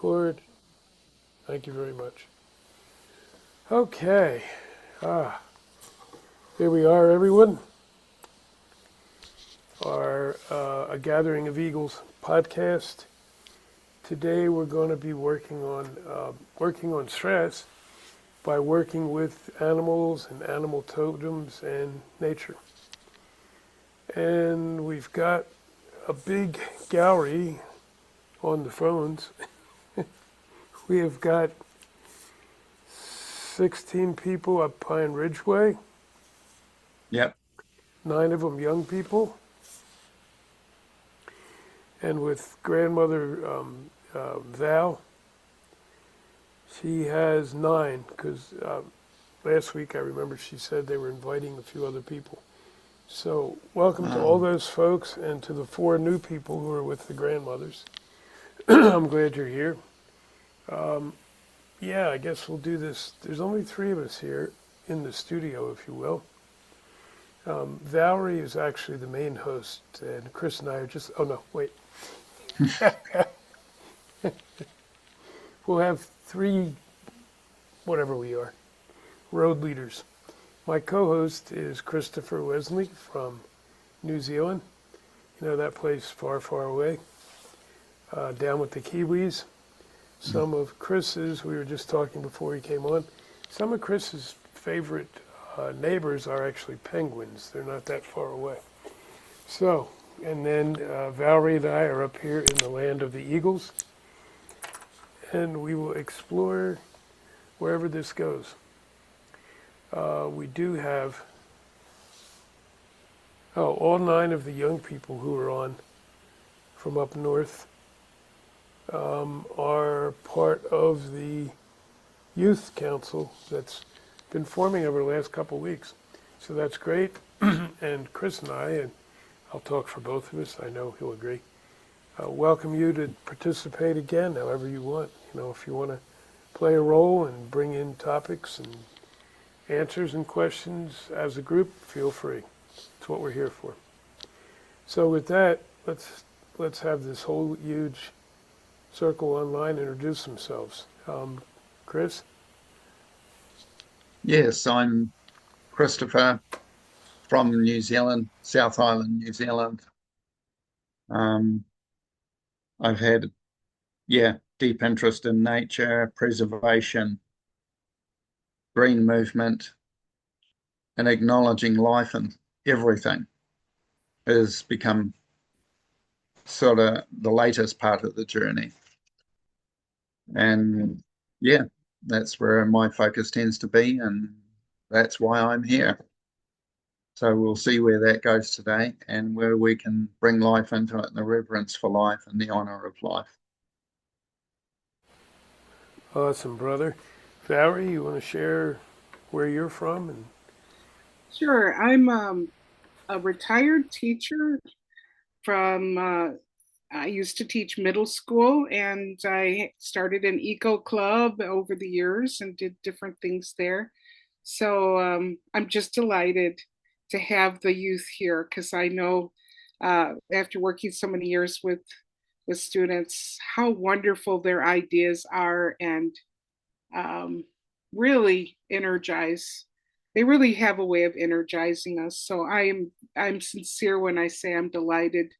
record. Thank you very much. Okay. Ah, here we are, everyone. Our A Gathering of Eagles podcast. Today we're going to be working on stress by working with animals and animal totems and nature. And we've got a big gallery on the phones. We have got 16 people up Pine Ridgeway, Yep. 9 of them young people, and with grandmother Val, she has 9, because last week I remember she said they were inviting a few other people. So welcome to all those folks and to the 4 new people who are with the grandmothers. I'm glad you're here. Yeah, I guess we'll do this. There's only 3 of us here in the studio, if you will. Valerie is actually the main host, and Chris and I are just, oh no, wait. We'll have 3, whatever we are, road leaders. My co-host is Christopher Wesley from New Zealand. You know that place far, far away, down with the Kiwis. Some of Chris's, we were just talking before he came on, some of Chris's favorite neighbors are actually penguins. They're not that far away. So, and then Valerie and I are up here in the land of the Eagles, and we will explore wherever this goes. We do have, all 9 of the young people who are on from up north are part of the youth council that's been forming over the last couple of weeks. So that's great. And Chris and I, and I'll talk for both of us, I know he'll agree, welcome you to participate again however you want. You know, if you want to play a role and bring in topics and answers and questions as a group, feel free. It's what we're here for. So with that, let's have this whole huge circle online introduce themselves. Chris? Yes, I'm Christopher from New Zealand, South Island, New Zealand. I've had, deep interest in nature, preservation, green movement, and acknowledging life and everything has become sort of the latest part of the journey. And yeah, that's where my focus tends to be, and that's why I'm here. So we'll see where that goes today and where we can bring life into it and the reverence for life and the honor of life. Awesome, brother. Valerie, you want to share where you're from? And Sure. I'm a retired teacher from, I used to teach middle school, and I started an eco club over the years and did different things there. So I'm just delighted to have the youth here because I know after working so many years with students how wonderful their ideas are and um, really energize. They really have a way of energizing us. So I'm sincere when I say I'm delighted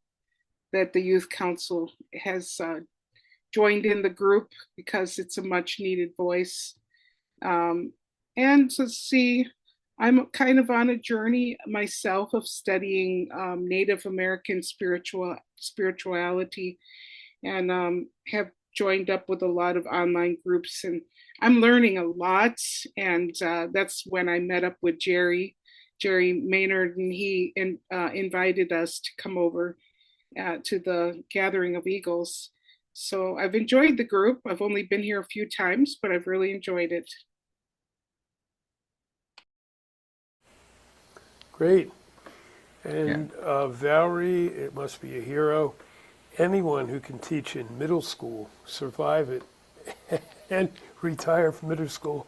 that the youth council has joined in the group because it's a much needed voice. Um, and to see, I'm kind of on a journey myself of studying Native American spirituality, and have joined up with a lot of online groups, and I'm learning a lot. And that's when I met up with Jerry Maynard, and he invited us to come over to the Gathering of Eagles. So I've enjoyed the group. I've only been here a few times, but I've really enjoyed it. great. Yeah. And Valerie, it must be a hero. Anyone who can teach in middle school, survive it, and retire from middle school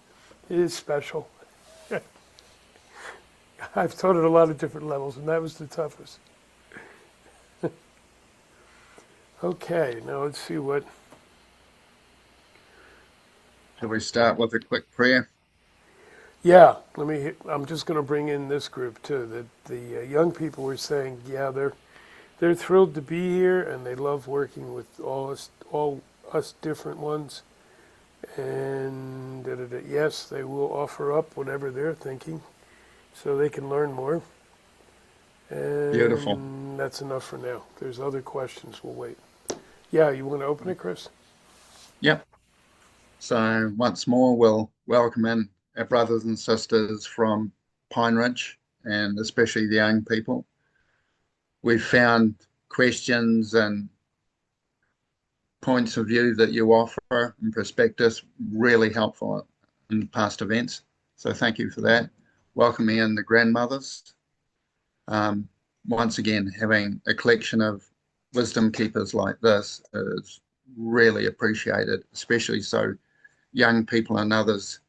is special. I've taught at a lot of different levels, and that was the toughest. Okay, now let's see what Shall we start with a quick prayer? Yeah, I'm just going to bring in this group too. The young people were saying, yeah, they're thrilled to be here, and they love working with all us different ones. And yes, they will offer up whatever they're thinking, so they can learn more. Beautiful. And that's enough for now. If there's other questions, we'll wait. Yeah, you want to open it, Chris? Yep. So once more, we'll welcome in our brothers and sisters from Pine Ridge, and especially the young people. We've found questions and points of view that you offer and perspectives really helpful in past events. So thank you for that. Welcoming in the grandmothers. Um, Once again, having a collection of wisdom keepers like this is really appreciated, especially so young people and others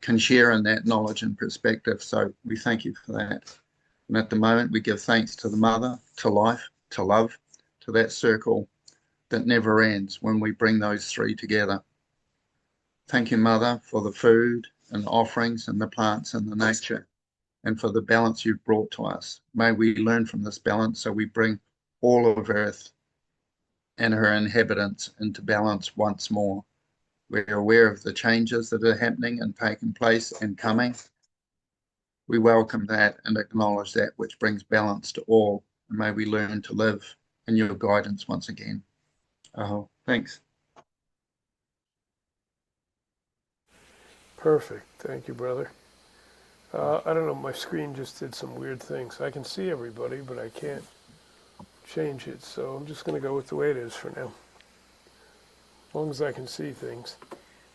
can share in that knowledge and perspective. So we thank you for that. And at the moment, we give thanks to the mother, to life, to love, to that circle that never ends when we bring those three together. Thank you, Mother, for the food and the offerings and the plants and the nature, and for the balance you've brought to us. May we learn from this balance so we bring all of Earth and her inhabitants into balance once more. We're aware of the changes that are happening and taking place and coming. We welcome that and acknowledge that which brings balance to all. And may we learn to live in your guidance once again. Oh, thanks. Perfect. Thank you, brother. I don't know, my screen just did some weird things. I can see everybody, but I can't change it, so I'm just going to go with the way it is for now. As long as I can see things.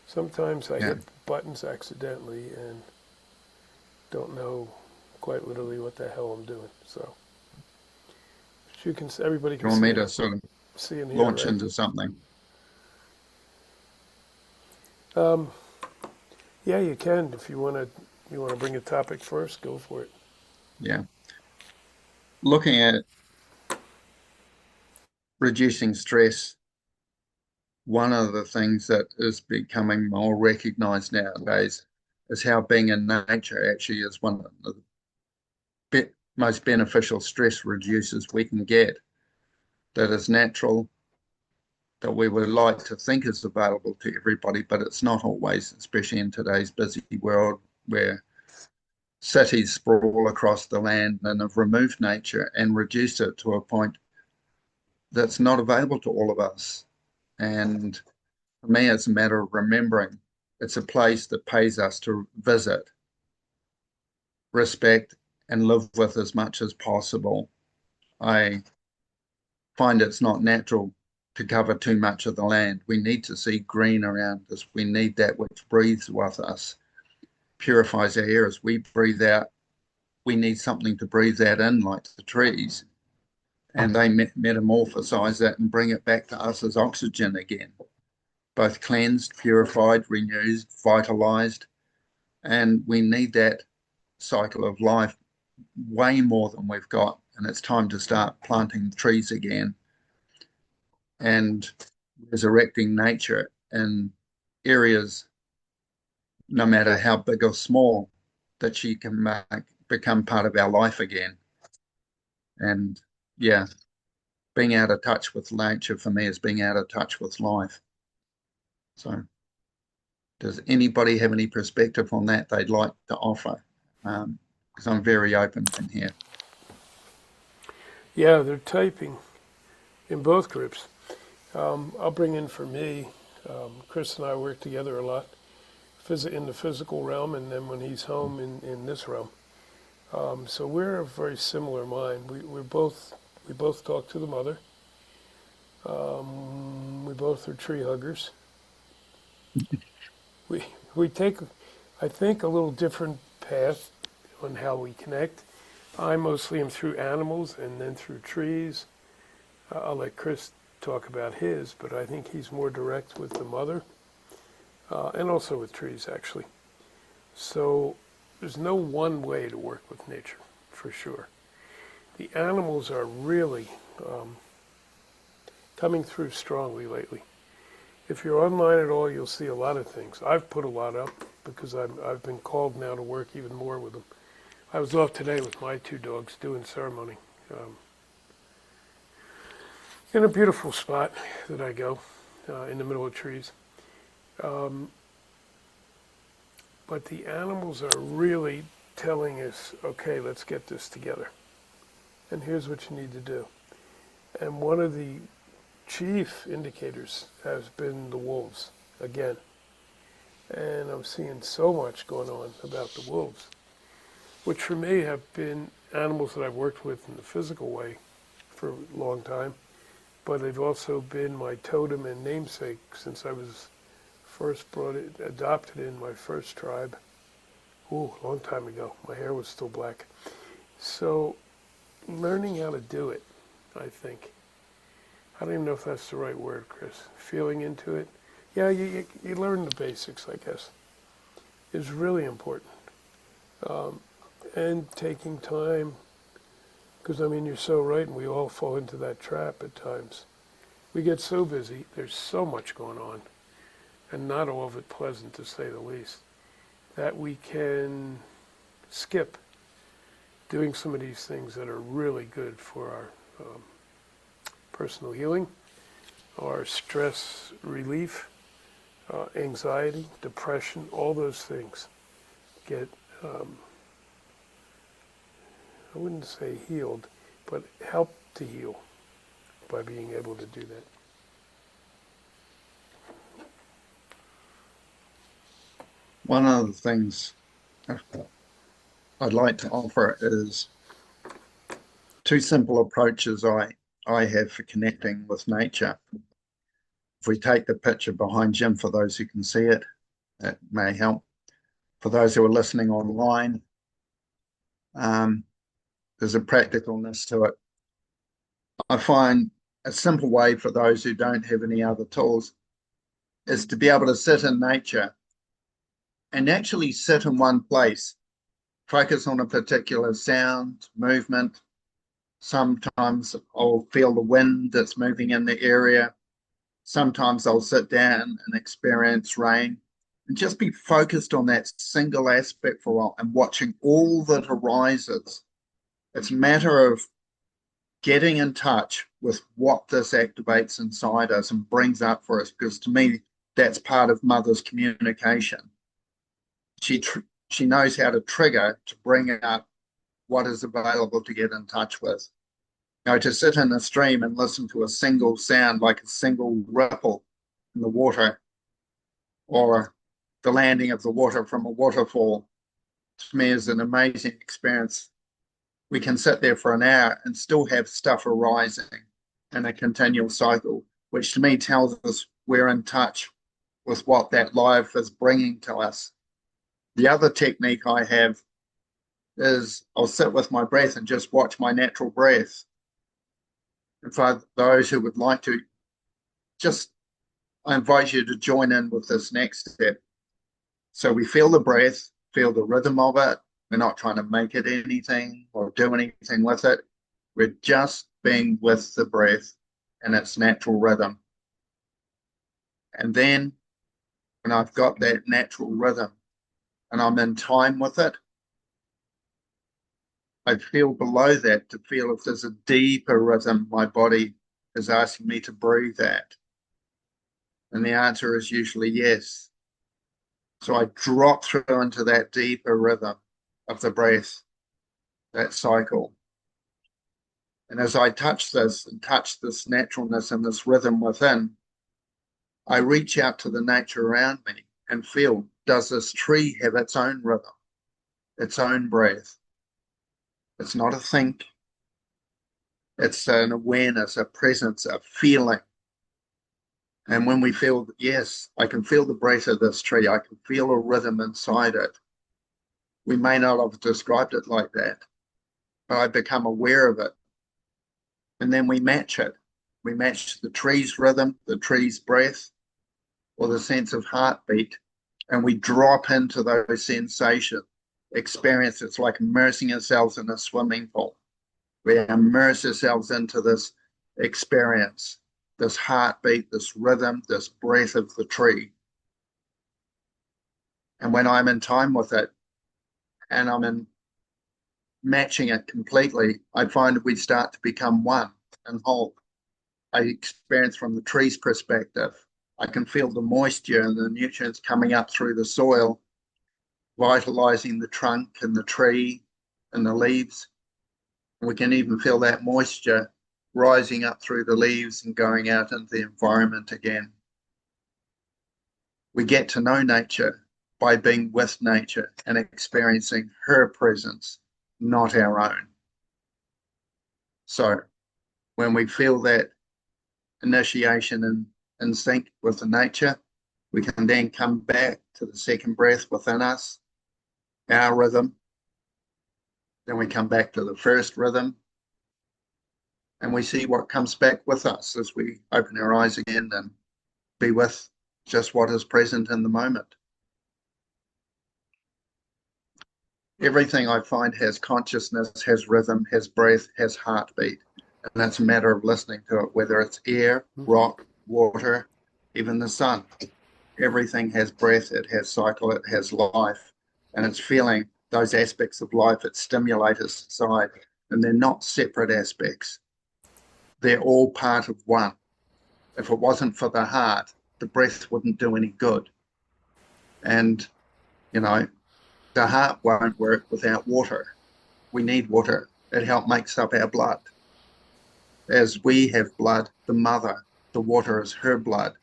Sometimes I Yeah. hit buttons accidentally and don't know quite literally what the hell I'm doing. So everybody You can want me to sort of see and hear, launch right? into something? Yeah, you can. If you want to bring a topic first, go for it. Yeah. Looking at reducing stress, one of the things that is becoming more recognized nowadays is how being in nature actually is one of the most beneficial stress reducers we can get, that is natural, that we would like to think is available to everybody, but it's not always, especially in today's busy world where cities sprawl across the land and have removed nature and reduced it to a point that's not available to all of us. And for me, it's a matter of remembering it's a place that pays us to visit, respect, and live with as much as possible. I find it's not natural to cover too much of the land. We need to see green around us. We need that which breathes with us, purifies our air as we breathe out. We need something to breathe that in, like the trees, and they metamorphosize that and bring it back to us as oxygen again, both cleansed, purified, renewed, vitalized. And we need that cycle of life way more than we've got. And it's time to start planting trees again and resurrecting nature in areas, no matter how big or small, that she can become part of our life again. And yeah, being out of touch with nature for me is being out of touch with life. So, does anybody have any perspective on that they'd like to offer? Because I'm very open in here. Yeah, they're typing in both groups. I'll bring in for me. Chris and I work together a lot, in the physical realm, and then when he's home in this realm. So we're a very similar mind. We both talk to the mother. We both are tree huggers. We take, I think, a little different path on how we connect. I mostly am through animals and then through trees. I'll let Chris talk about his, but I think he's more direct with the mother and also with trees, actually. So there's no one way to work with nature, for sure. The animals are really coming through strongly lately. If you're online at all, you'll see a lot of things. I've put a lot up because I've been called now to work even more with them. I was off today with my 2 dogs doing ceremony in a beautiful spot that I go in the middle of trees. But the animals are really telling us, okay, let's get this together. And here's what you need to do. And one of the chief indicators has been the wolves again. And I'm seeing so much going on about the wolves, which for me have been animals that I've worked with in the physical way for a long time, but they've also been my totem and namesake since I was first adopted in my first tribe. Ooh, a long time ago. My hair was still black. So learning how to do it, I think. I don't even know if that's the right word, Chris. Feeling into it. Yeah, you learn the basics, I guess, is really important. And taking time, because I mean, you're so right, and we all fall into that trap at times. We get so busy, there's so much going on, and not all of it pleasant to say the least, that we can skip doing some of these things that are really good for our personal healing, our stress relief, anxiety, depression, all those things get, I wouldn't say healed, but help to heal by being able to do that. One of the things I'd like to offer is 2 simple approaches I have for connecting with nature. If we take the picture behind Jim, for those who can see it, that may help. For those who are listening online, there's a practicalness to it. I find a simple way for those who don't have any other tools is to be able to sit in nature and actually sit in one place, focus on a particular sound, movement. Sometimes I'll feel the wind that's moving in the area. Sometimes I'll sit down and experience rain and just be focused on that single aspect for a while and watching all that arises. It's a matter of getting in touch with what this activates inside us and brings up for us, because to me, that's part of Mother's communication. She knows how to trigger to bring up what is available to get in touch with. You know, to sit in a stream and listen to a single sound, like a single ripple in the water, or the landing of the water from a waterfall, to me is an amazing experience. We can sit there for an hour and still have stuff arising in a continual cycle, which to me tells us we're in touch with what that life is bringing to us. The other technique I have is I'll sit with my breath and just watch my natural breath. And for those who would like to, I invite you to join in with this next step. So we feel the breath, feel the rhythm of it. We're not trying to make it anything or do anything with it. We're just being with the breath and its natural rhythm. And then when I've got that natural rhythm and I'm in time with it, I feel below that to feel if there's a deeper rhythm my body is asking me to breathe at. And the answer is usually yes. So I drop through into that deeper rhythm of the breath, that cycle. And as I touch this and touch this naturalness and this rhythm within, I reach out to the nature around me and feel, does this tree have its own rhythm, its own breath? It's not a think. It's an awareness, a presence, a feeling. And when we feel, yes, I can feel the breath of this tree, I can feel a rhythm inside it. We may not have described it like that, but I become aware of it. And then we match it. We match the tree's rhythm, the tree's breath, or the sense of heartbeat, and we drop into those sensations, experience. It's like immersing ourselves in a swimming pool. We immerse ourselves into this experience. this heartbeat, this rhythm, this breath of the tree. And when I'm in time with it and I'm in matching it completely, I find we start to become one and whole. I experience from the tree's perspective. I can feel the moisture and the nutrients coming up through the soil, vitalizing the trunk and the tree and the leaves. We can even feel that moisture rising up through the leaves and going out into the environment again. We get to know nature by being with nature and experiencing her presence, not our own. So when we feel that initiation and in sync with the nature, we can then come back to the second breath within us, our rhythm. Then we come back to the first rhythm, and we see what comes back with us as we open our eyes again and be with just what is present in the moment. Everything I find has consciousness, has rhythm, has breath, has heartbeat. And that's a matter of listening to it, whether it's air, rock, water, even the sun. Everything has breath, it has cycle, it has life, and it's feeling those aspects of life that stimulate us inside. And they're not separate aspects. They're all part of one. If it wasn't for the heart, the breath wouldn't do any good. And, you know, the heart won't work without water. We need water. It helps makes up our blood. As we have blood, the mother, the water is her blood,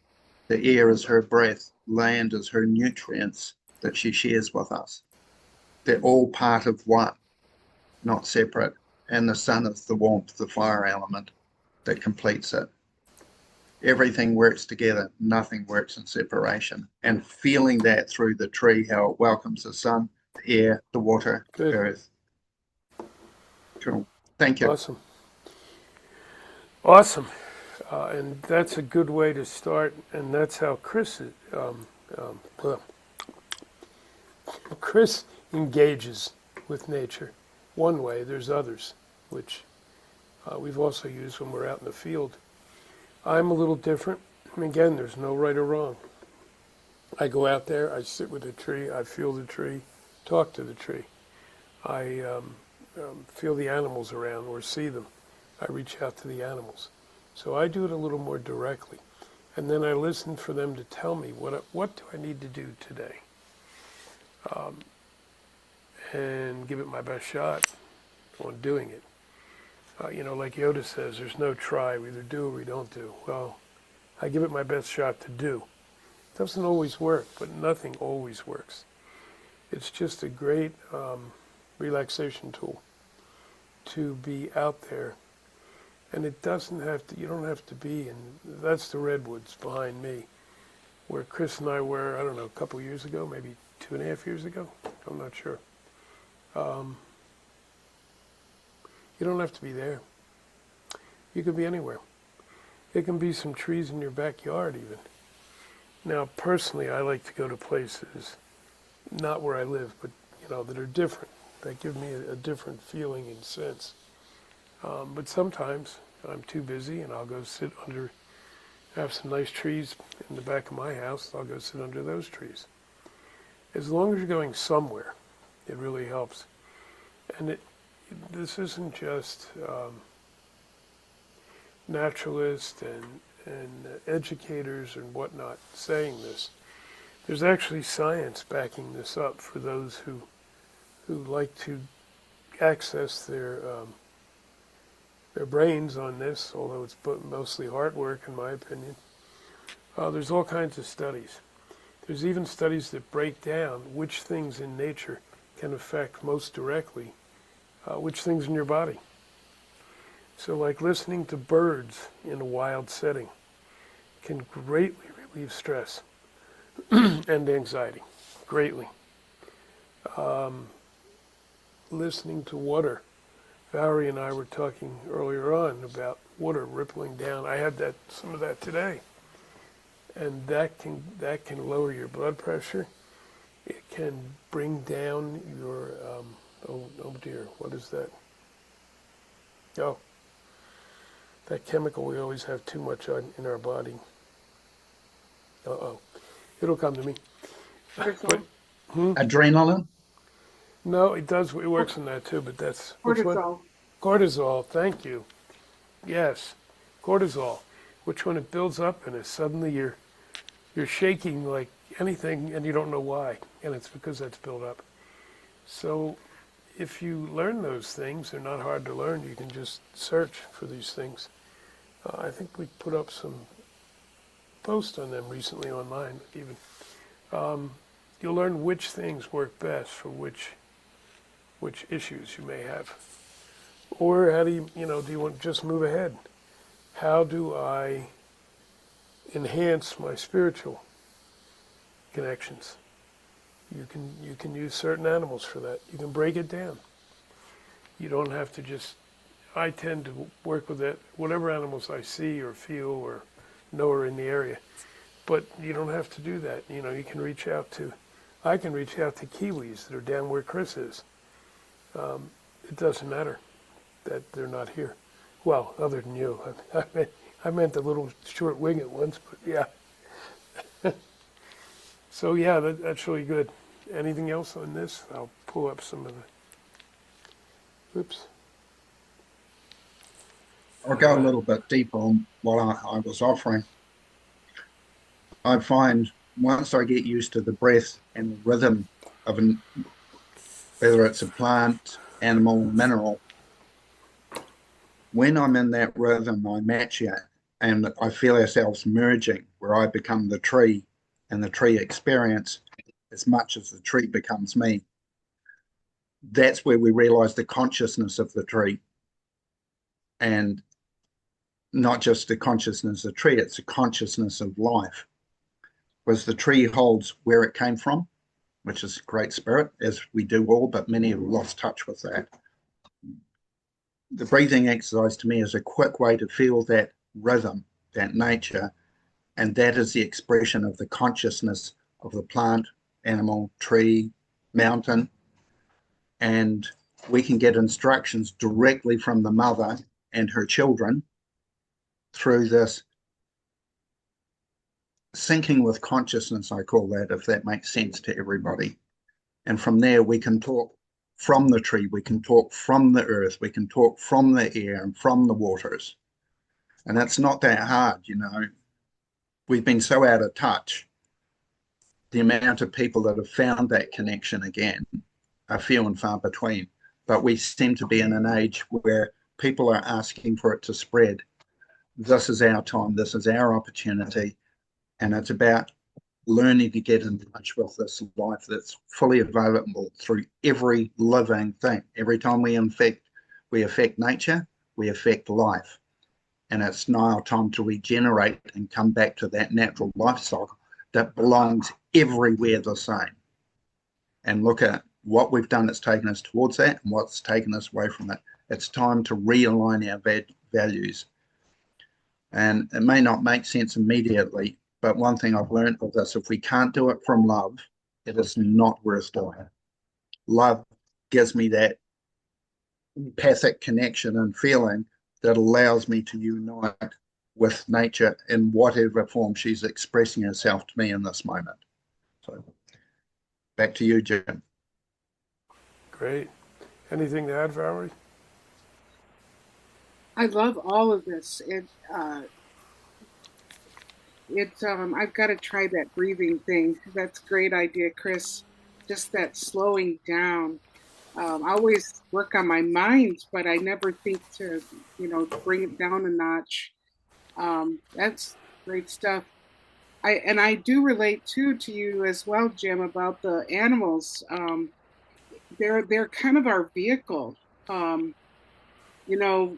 the air is her breath, land is her nutrients that she shares with us. They're all part of one, not separate. And the sun is the warmth, the fire element that completes it. Everything works together. Nothing works in separation. And feeling that through the tree, how it welcomes the sun, the air, the water, the earth. Cool. Thank you. Awesome. Awesome. And that's a good way to start. And that's how Chris well, Chris engages with nature. One way, there's others, which we've also used when we're out in the field. I'm a little different. And again, there's no right or wrong. I go out there, I sit with the tree, I feel the tree, talk to the tree. I feel the animals around or see them. I reach out to the animals. So I do it a little more directly. And then I listen for them to tell me what do I need to do today. And give it my best shot on doing it. Like Yoda says, there's no try. We either do or we don't do. Well, I give it my best shot to do. It doesn't always work, but nothing always works. It's just a great relaxation tool to be out there. And it doesn't have to, you don't have to be, and that's the redwoods behind me, where Chris and I were, I don't know, a couple years ago, maybe 2.5 years ago. I'm not sure. You don't have to be there. You could be anywhere. It can be some trees in your backyard even. Now, personally, I like to go to places, not where I live, but, that are different, that give me a different feeling and sense. But sometimes I'm too busy and I'll go sit under, have some nice trees in the back of my house, I'll go sit under those trees. As long as you're going somewhere, it really helps. And this isn't just naturalists and educators and whatnot saying this. There's actually science backing this up for those who like to access their brains on this, although it's mostly heart work in my opinion. There's all kinds of studies. There's even studies that break down which things in nature can affect most directly which things in your body. So like listening to birds in a wild setting can greatly relieve stress and anxiety, greatly. Listening to water. Valerie and I were talking earlier on about water rippling down. I had some of that today. And that can lower your blood pressure. It can bring down your, oh dear, what is that? Oh, that chemical we always have too much on in our body. Uh-oh. It'll come to me. But Adrenaline. no, it does. It works in that too. But that's which one? Cortisol. Cortisol. Thank you. Yes, cortisol. Which when it builds up and it's suddenly you're shaking like anything and you don't know why, and it's because that's built up. So if you learn those things, they're not hard to learn. You can just search for these things. I think we put up some posts on them recently online. Even you'll learn which things work best for which issues you may have. Or how do do you want to just move ahead? How do I enhance my spiritual connections? You can use certain animals for that. You can break it down. You don't have to just. I tend to work with it, whatever animals I see or feel or know are in the area. But you don't have to do that. You can reach out to. I can reach out to kiwis that are down where Chris is. It doesn't matter that they're not here. Well, other than you. I meant the little short wing at once, but yeah. So yeah, that's really good. Anything else on this? I'll pull up some of the. Oops. I'll go a little bit deeper on what I was offering. I find once I get used to the breath and the rhythm of whether it's a plant, animal, mineral, when I'm in that rhythm, I match it and I feel ourselves merging where I become the tree and the tree experience as much as the tree becomes me. That's where we realize the consciousness of the tree. And not just the consciousness of the tree, it's a consciousness of life. Because the tree holds where it came from, which is Great Spirit, as we do all, but many have lost touch with that. The breathing exercise to me is a quick way to feel that rhythm, that nature, and that is the expression of the consciousness of the plant, animal, tree, mountain. And we can get instructions directly from the mother and her children through this syncing with consciousness, I call that, if that makes sense to everybody. And from there, we can talk from the tree, we can talk from the earth, we can talk from the air and from the waters. And it's not that hard, We've been so out of touch. The amount of people that have found that connection again are few and far between. But we seem to be in an age where people are asking for it to spread. This is our time, this is our opportunity. And it's about learning to get in touch with this life that's fully available through every living thing. Every time we affect nature, we affect life. And it's now time to regenerate and come back to that natural life cycle that belongs everywhere the same. And look at what we've done that's taken us towards that and what's taken us away from it. It's time to realign our values. And it may not make sense immediately, but one thing I've learned with this, if we can't do it from love, it is not worth doing. Love gives me that empathic connection and feeling that allows me to unite with nature in whatever form she's expressing herself to me in this moment. So back to you, Jim. Great. Anything to add, Valerie? I love all of this. I've got to try that breathing thing. That's a great idea, Chris. Just that slowing down. I always work on my mind, but I never think to, bring it down a notch. That's great stuff. I do relate too to you as well, Jim, about the animals. They're kind of our vehicle. Um, you know,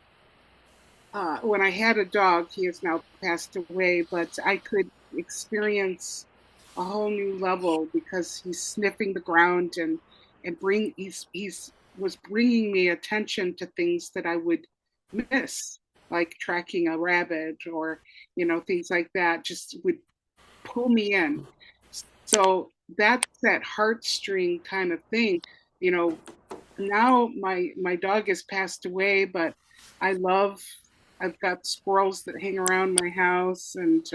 when I had a dog, he has now passed away, but I could experience a whole new level because he's sniffing the ground and he's was bringing me attention to things that I would miss, like tracking a rabbit or things like that. Just would pull me in. So that's that heartstring kind of thing. You know, now my dog has passed away, but I love I've got squirrels that hang around my house and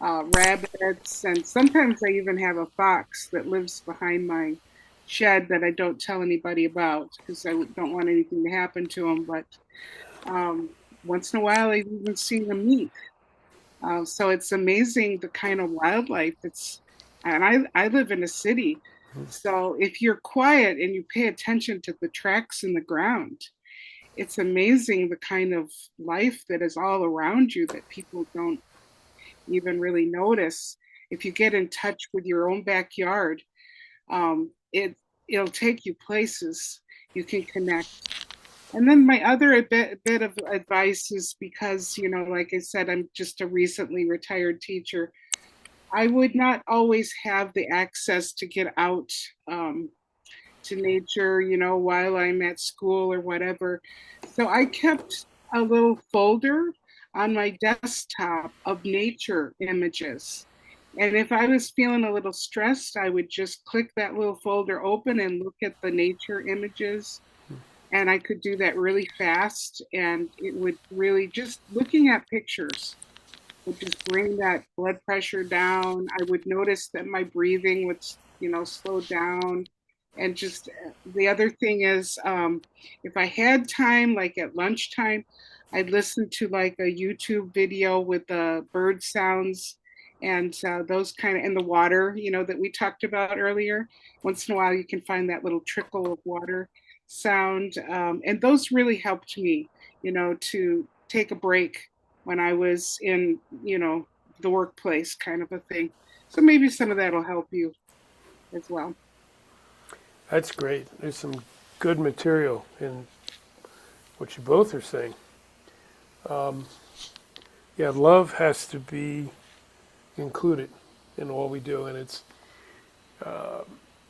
rabbits, and sometimes I even have a fox that lives behind my shed that I don't tell anybody about because I don't want anything to happen to him. But um, once in a while, I've even seen them meet. So it's amazing the kind of wildlife that's, and I live in a city. So if you're quiet and you pay attention to the tracks in the ground, it's amazing the kind of life that is all around you that people don't even really notice. If you get in touch with your own backyard, it'll take you places you can connect. And then my other bit of advice is because, like I said, I'm just a recently retired teacher. I would not always have the access to get out to nature, while I'm at school or whatever. So I kept a little folder on my desktop of nature images. And if I was feeling a little stressed, I would just click that little folder open and look at the nature images. And I could do that really fast. And it would really just looking at pictures would just bring that blood pressure down. I would notice that my breathing would, slow down. And just the other thing is, if I had time, like at lunchtime, I'd listen to like a YouTube video with the bird sounds and those kind of, and the water, that we talked about earlier. Once in a while, you can find that little trickle of water sound. And those really helped me, to take a break when I was in, the workplace kind of a thing. So maybe some of that will help you as well. That's great. There's some good material in what you both are saying. Yeah, love has to be included in all we do, and it's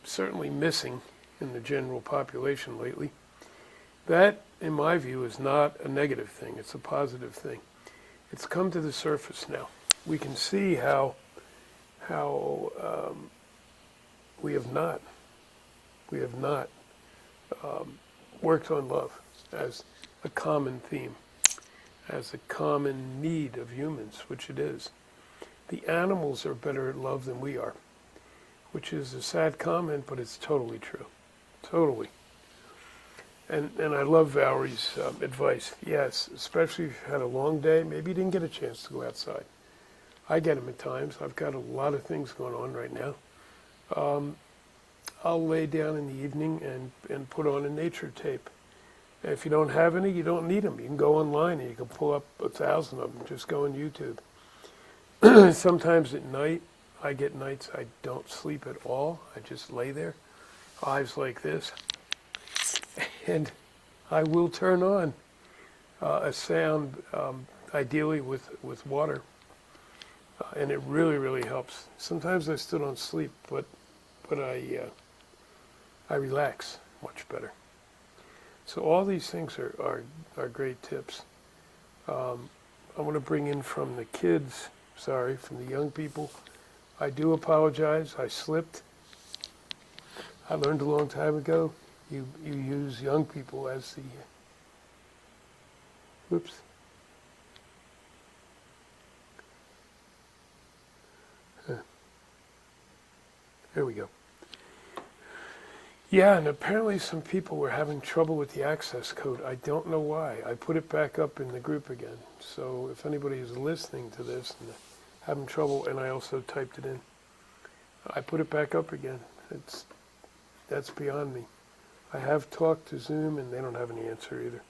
certainly missing in the general population lately. That, in my view, is not a negative thing. It's a positive thing. It's come to the surface now. We can see how we have not worked on love as a common theme, as a common need of humans, which it is. The animals are better at love than we are, which is a sad comment, but it's totally true. Totally. And I love Valerie's advice. Yes, especially if you've had a long day, maybe you didn't get a chance to go outside. I get them at times. I've got a lot of things going on right now. I'll lay down in the evening and put on a nature tape. And if you don't have any, you don't need them. You can go online and you can pull up 1,000 of them. Just go on YouTube. Sometimes at night, I get nights I don't sleep at all. I just lay there, eyes like this. And I will turn on a sound, ideally with water. And it really, really helps. Sometimes I still don't sleep, but I relax much better. So all these things are great tips. I want to bring in from the kids, from the young people. I do apologize. I slipped. I learned a long time ago. You use young people as the... Whoops. There we go. Yeah, and apparently some people were having trouble with the access code. I don't know why. I put it back up in the group again. So if anybody is listening to this and having trouble, and I also typed it in, I put it back up again. That's beyond me. I have talked to Zoom, and they don't have any answer either.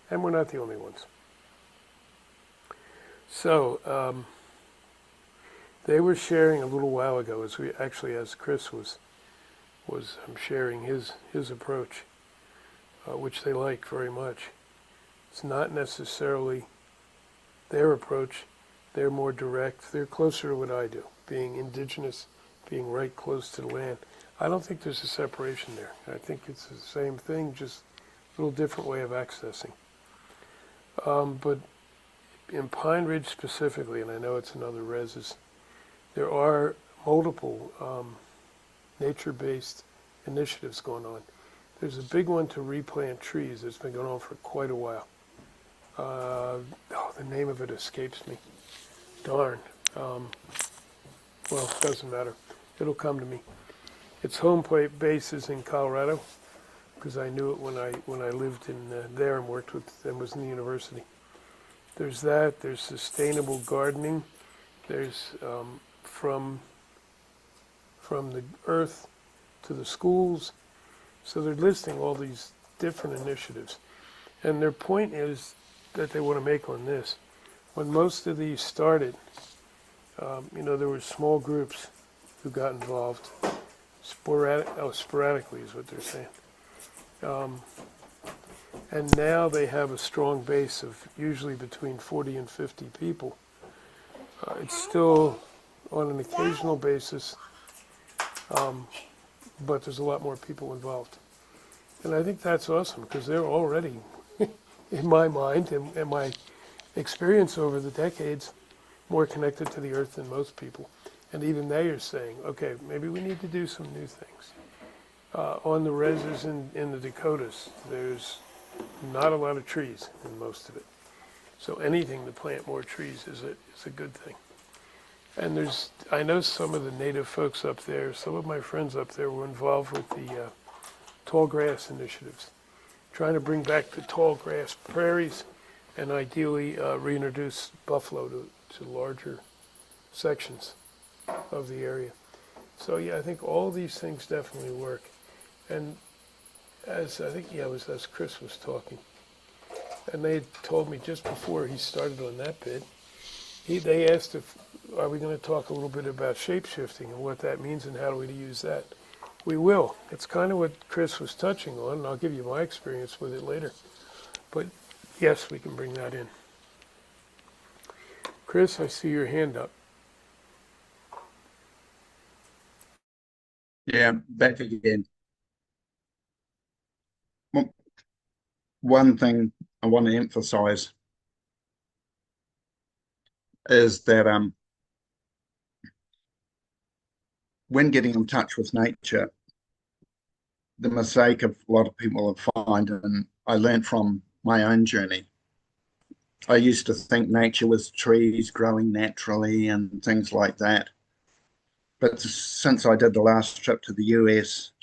And we're not the only ones. So they were sharing a little while ago, as Chris was sharing his approach, which they like very much. It's not necessarily their approach. They're more direct. They're closer to what I do, being indigenous, being right close to the land. I don't think there's a separation there. I think it's the same thing, just a little different way of accessing. But in Pine Ridge specifically, and I know it's in other reses, there are multiple nature-based initiatives going on. There's a big one to replant trees that's been going on for quite a while. The name of it escapes me. Darn. Well, it doesn't matter. It'll come to me. Its home base is in Colorado, because I knew it when I lived in there and worked with and was in the university. There's that. There's sustainable gardening. There's from the earth to the schools. So they're listing all these different initiatives. And their point is that they want to make on this. When most of these started, there were small groups who got involved. Sporadically is what they're saying. And now they have a strong base of usually between 40 and 50 people. It's still on an occasional basis, but there's a lot more people involved. And I think that's awesome, because they're already, in my mind and my experience over the decades, more connected to the earth than most people. And even they are saying, okay, maybe we need to do some new things. On the reses in the Dakotas, there's not a lot of trees in most of it. So anything to plant more trees is a good thing. And I know some of the native folks up there, some of my friends up there were involved with the tall grass initiatives, trying to bring back the tall grass prairies and ideally reintroduce buffalo to larger sections of the area. So yeah, I think all these things definitely work. And as Chris was talking, and they had told me just before he started on that bit, they asked are we going to talk a little bit about shape-shifting and what that means and how do we use that? We will. It's kind of what Chris was touching on, and I'll give you my experience with it later. But yes, we can bring that in. Chris, I see your hand up. Yeah, back again. One thing I want to emphasize is that when getting in touch with nature, the mistake of a lot of people find, and I learned from my own journey, I used to think nature was trees growing naturally and things like that. But since I did the last trip to the US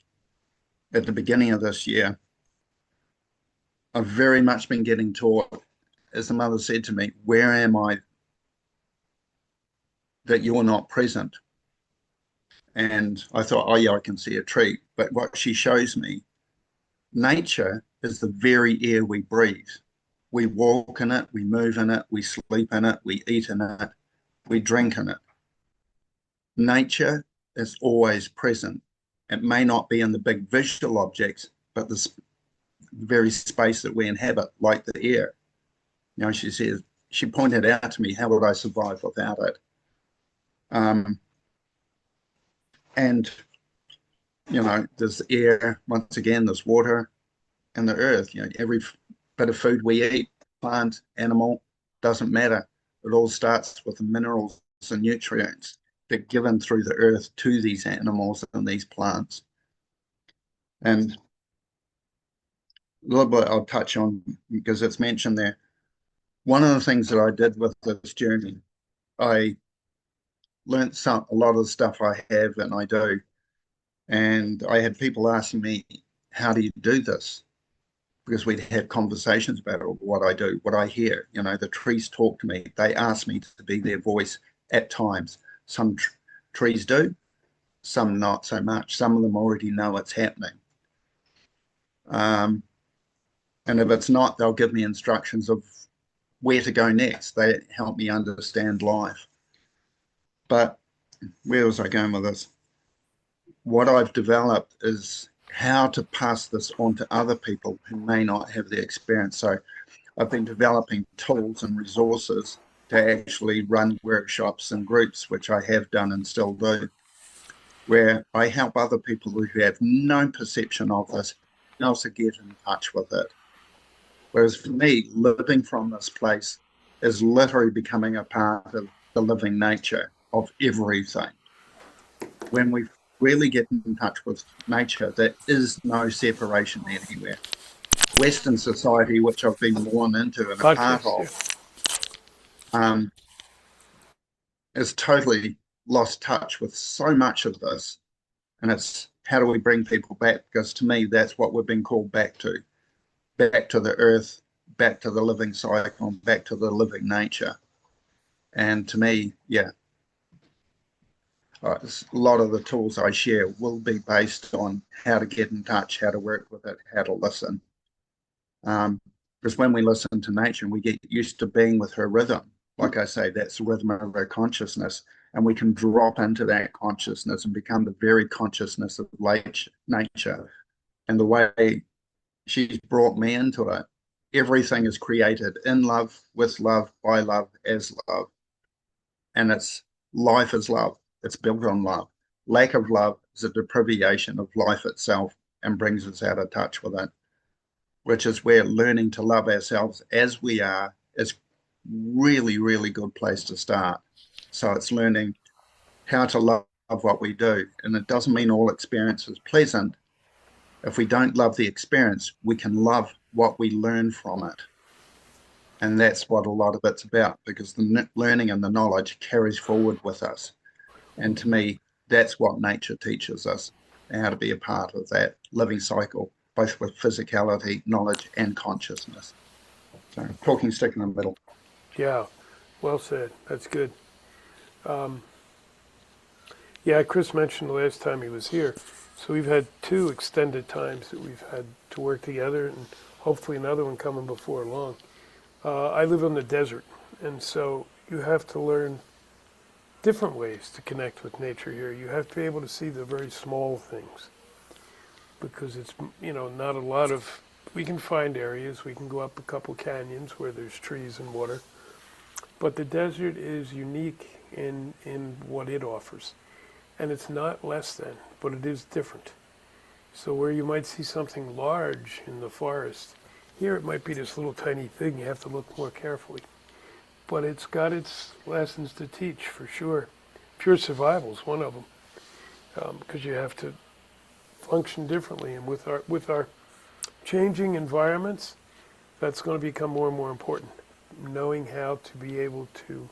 at the beginning of this year, I've very much been getting taught, as the mother said to me, where am I that you're not present? And I thought, oh yeah, I can see a tree. But what she shows me, nature is the very air we breathe. We walk in it, we move in it, we sleep in it, we eat in it, we drink in it. Nature is always present. It may not be in the big visual objects, but the very space that we inhabit, like the air. She pointed out to me, how would I survive without it? And, there's air, once again, there's water, and the earth. Every bit of food we eat, plant, animal, doesn't matter. It all starts with the minerals and nutrients that are given through the earth to these animals and these plants. And a little bit I'll touch on, because it's mentioned there. One of the things that I did with this journey, I learned a lot of the stuff I have and I do. And I had people asking me, how do you do this? Because we'd have conversations about it, what I do, what I hear. The trees talk to me. They ask me to be their voice at times. Some trees do, some not so much. Some of them already know it's happening. And if it's not, they'll give me instructions of where to go next. They help me understand life. But where was I going with this? What I've developed is how to pass this on to other people who may not have the experience. So I've been developing tools and resources to actually run workshops and groups, which I have done and still do, where I help other people who have no perception of this and also get in touch with it. Whereas for me, living from this place is literally becoming a part of the living nature of everything. When we really get in touch with nature, there is no separation anywhere. Western society, which I've been born into and a part Conscious, yeah. of, has totally lost touch with so much of this. And it's how do we bring people back? Because to me, that's what we've been called back to the earth, back to the living cycle, back to the living nature. And to me, yeah, a lot of the tools I share will be based on how to get in touch, how to work with it, how to listen. Because when we listen to nature, we get used to being with her rhythm. Like I say, that's the rhythm of her consciousness. And we can drop into that consciousness and become the very consciousness of nature. And the way she's brought me into it, everything is created in love, with love, by love, as love. And it's life is love. It's built on love. Lack of love is a deprivation of life itself and brings us out of touch with it, which is where learning to love ourselves as we are is really, really good place to start. So it's learning how to love what we do. And it doesn't mean all experience is pleasant. If we don't love the experience, we can love what we learn from it. And that's what a lot of it's about, because the learning and the knowledge carries forward with us. And to me, that's what nature teaches us, how to be a part of that living cycle, both with physicality, knowledge, and consciousness. So, talking stick in the middle. Yeah, well said. That's good. Yeah, Chris mentioned the last time he was here. So we've had 2 extended times that we've had to work together, and hopefully another one coming before long. I live in the desert, and so you have to learn different ways to connect with nature here. You have to be able to see the very small things, because it's, not a lot of, we can find areas, we can go up a couple canyons where there's trees and water, but the desert is unique in what it offers. And it's not less than, but it is different. So where you might see something large in the forest, here it might be this little tiny thing. You have to look more carefully. But it's got its lessons to teach, for sure. Pure survival is one of them, because you have to function differently. And with our changing environments, that's going to become more and more important. Knowing how to be able to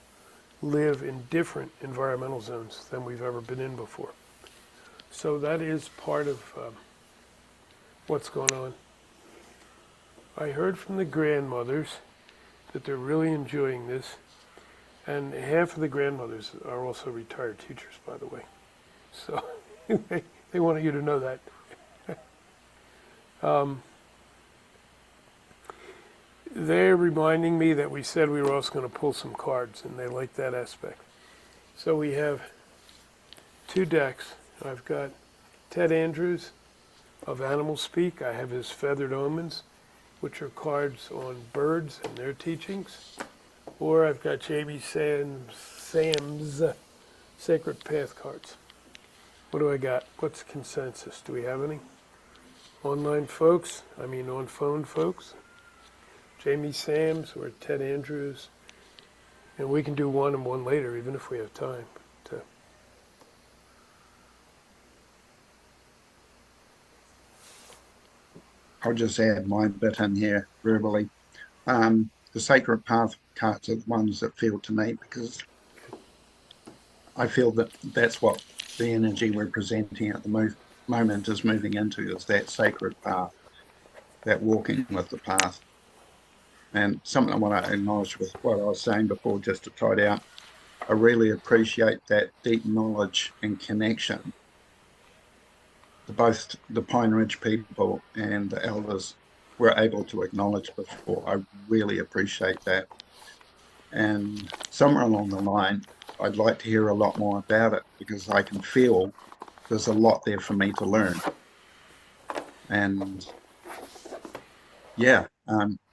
live in different environmental zones than we've ever been in before. So that is part of what's going on. I heard from the grandmothers that they're really enjoying this, and half of the grandmothers are also retired teachers, by the way. So they wanted you to know that. They're reminding me that we said we were also going to pull some cards, and they like that aspect. So we have 2 decks. I've got Ted Andrews of Animal Speak. I have his Feathered Omens, which are cards on birds and their teachings. Or I've got Jamie Sam's Sacred Path cards. What do I got? What's the consensus? Do we have any? On phone folks? Jamie Sams or Ted Andrews, and we can do one and one later, even if we have time. I'll just add my bit in here verbally. The Sacred Path cards are the ones that feel to me, because I feel that that's what the energy we're presenting at the moment is moving into, is that sacred path, that walking with the path. And something I want to acknowledge with what I was saying before, just to tie it out, I really appreciate that deep knowledge and connection that both the Pine Ridge people and the elders were able to acknowledge before. I really appreciate that. And somewhere along the line, I'd like to hear a lot more about it, because I can feel there's a lot there for me to learn. And yeah,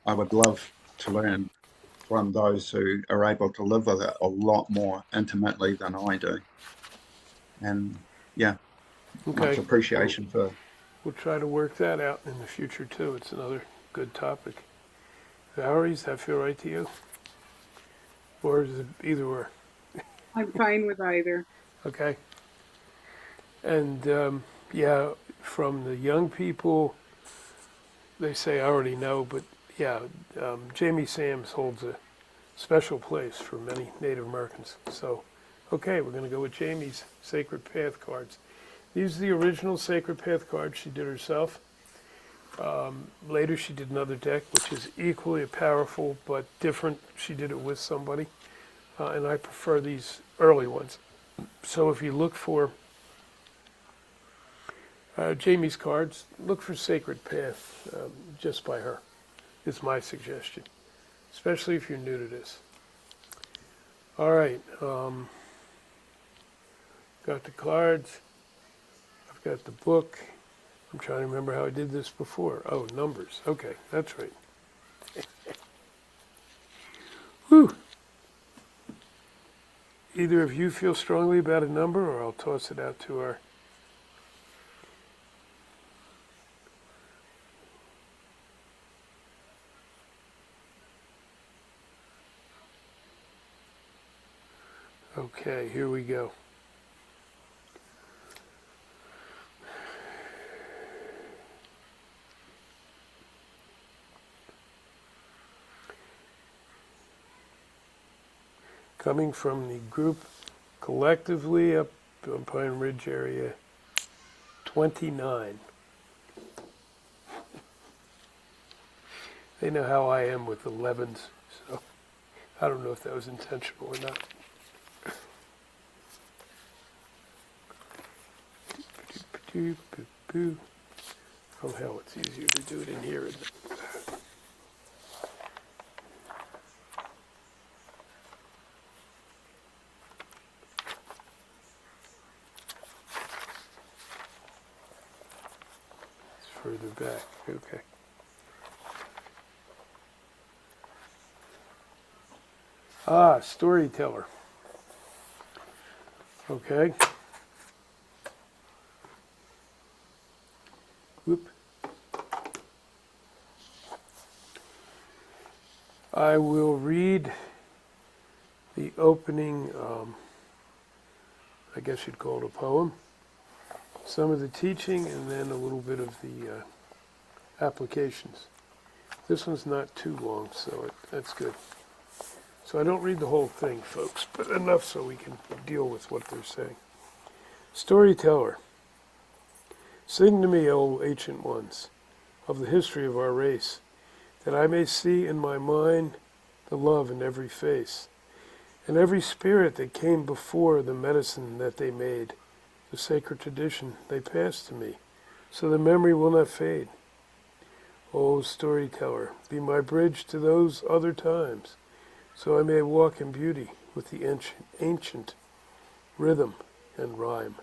I would love to learn from those who are able to live with it a lot more intimately than I do. And yeah, much Okay. appreciation for. We'll try to work that out in the future too. It's another good topic. Valerie, does that feel right to you? Or is it either or? I'm fine with either. Okay. And yeah, from the young people, they say I already know, but yeah, Jamie Sams holds a special place for many Native Americans. So, okay, we're going to go with Jamie's Sacred Path cards. These are the original Sacred Path cards she did herself. Later she did another deck, which is equally powerful but different. She did it with somebody, and I prefer these early ones. So if you look for Jamie's cards, look for Sacred Path just by her. Is my suggestion, especially if you're new to this. All right, got the cards. I've got the book. I'm trying to remember how I did this before. Oh, numbers. Okay, that's right. Whew. Either of you feel strongly about a number, or I'll toss it out to our... Okay, here we go. Coming from the group collectively up on Pine Ridge area, 29. They know how I am with 11s, so I don't know if that was intentional or not. Oh hell, it's easier to do it in here, isn't it? It's further back, okay. Ah, storyteller. Okay. Whoop. I will read the opening, I guess you'd call it a poem, some of the teaching, and then a little bit of the applications. This one's not too long, so that's good. So I don't read the whole thing, folks, but enough so we can deal with what they're saying. Storyteller. Sing to me, O ancient ones, of the history of our race, that I may see in my mind the love in every face, and every spirit that came before the medicine that they made, the sacred tradition they passed to me, so the memory will not fade. O storyteller, be my bridge to those other times, so I may walk in beauty with the ancient rhythm and rhyme.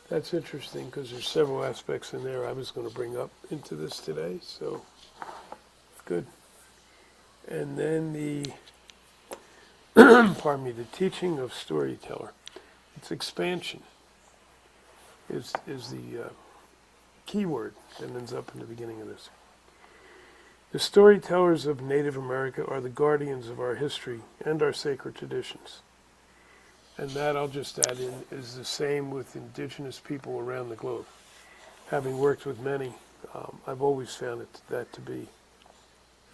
That's interesting because there's several aspects in there I was going to bring up into this today, so good. And then the, pardon me, the teaching of storyteller. Its expansion is the key word that ends up in the beginning of this. The storytellers of Native America are the guardians of our history and our sacred traditions. And that, I'll just add in, is the same with indigenous people around the globe. Having worked with many, I've always found that to be,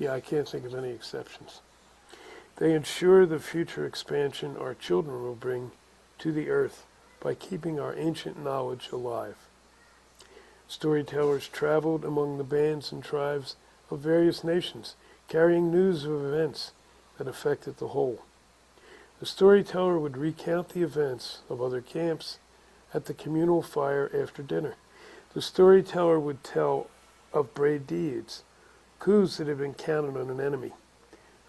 I can't think of any exceptions. They ensure the future expansion our children will bring to the earth by keeping our ancient knowledge alive. Storytellers traveled among the bands and tribes of various nations, carrying news of events that affected the whole. The storyteller would recount the events of other camps at the communal fire after dinner. The storyteller would tell of brave deeds, coups that had been counted on an enemy,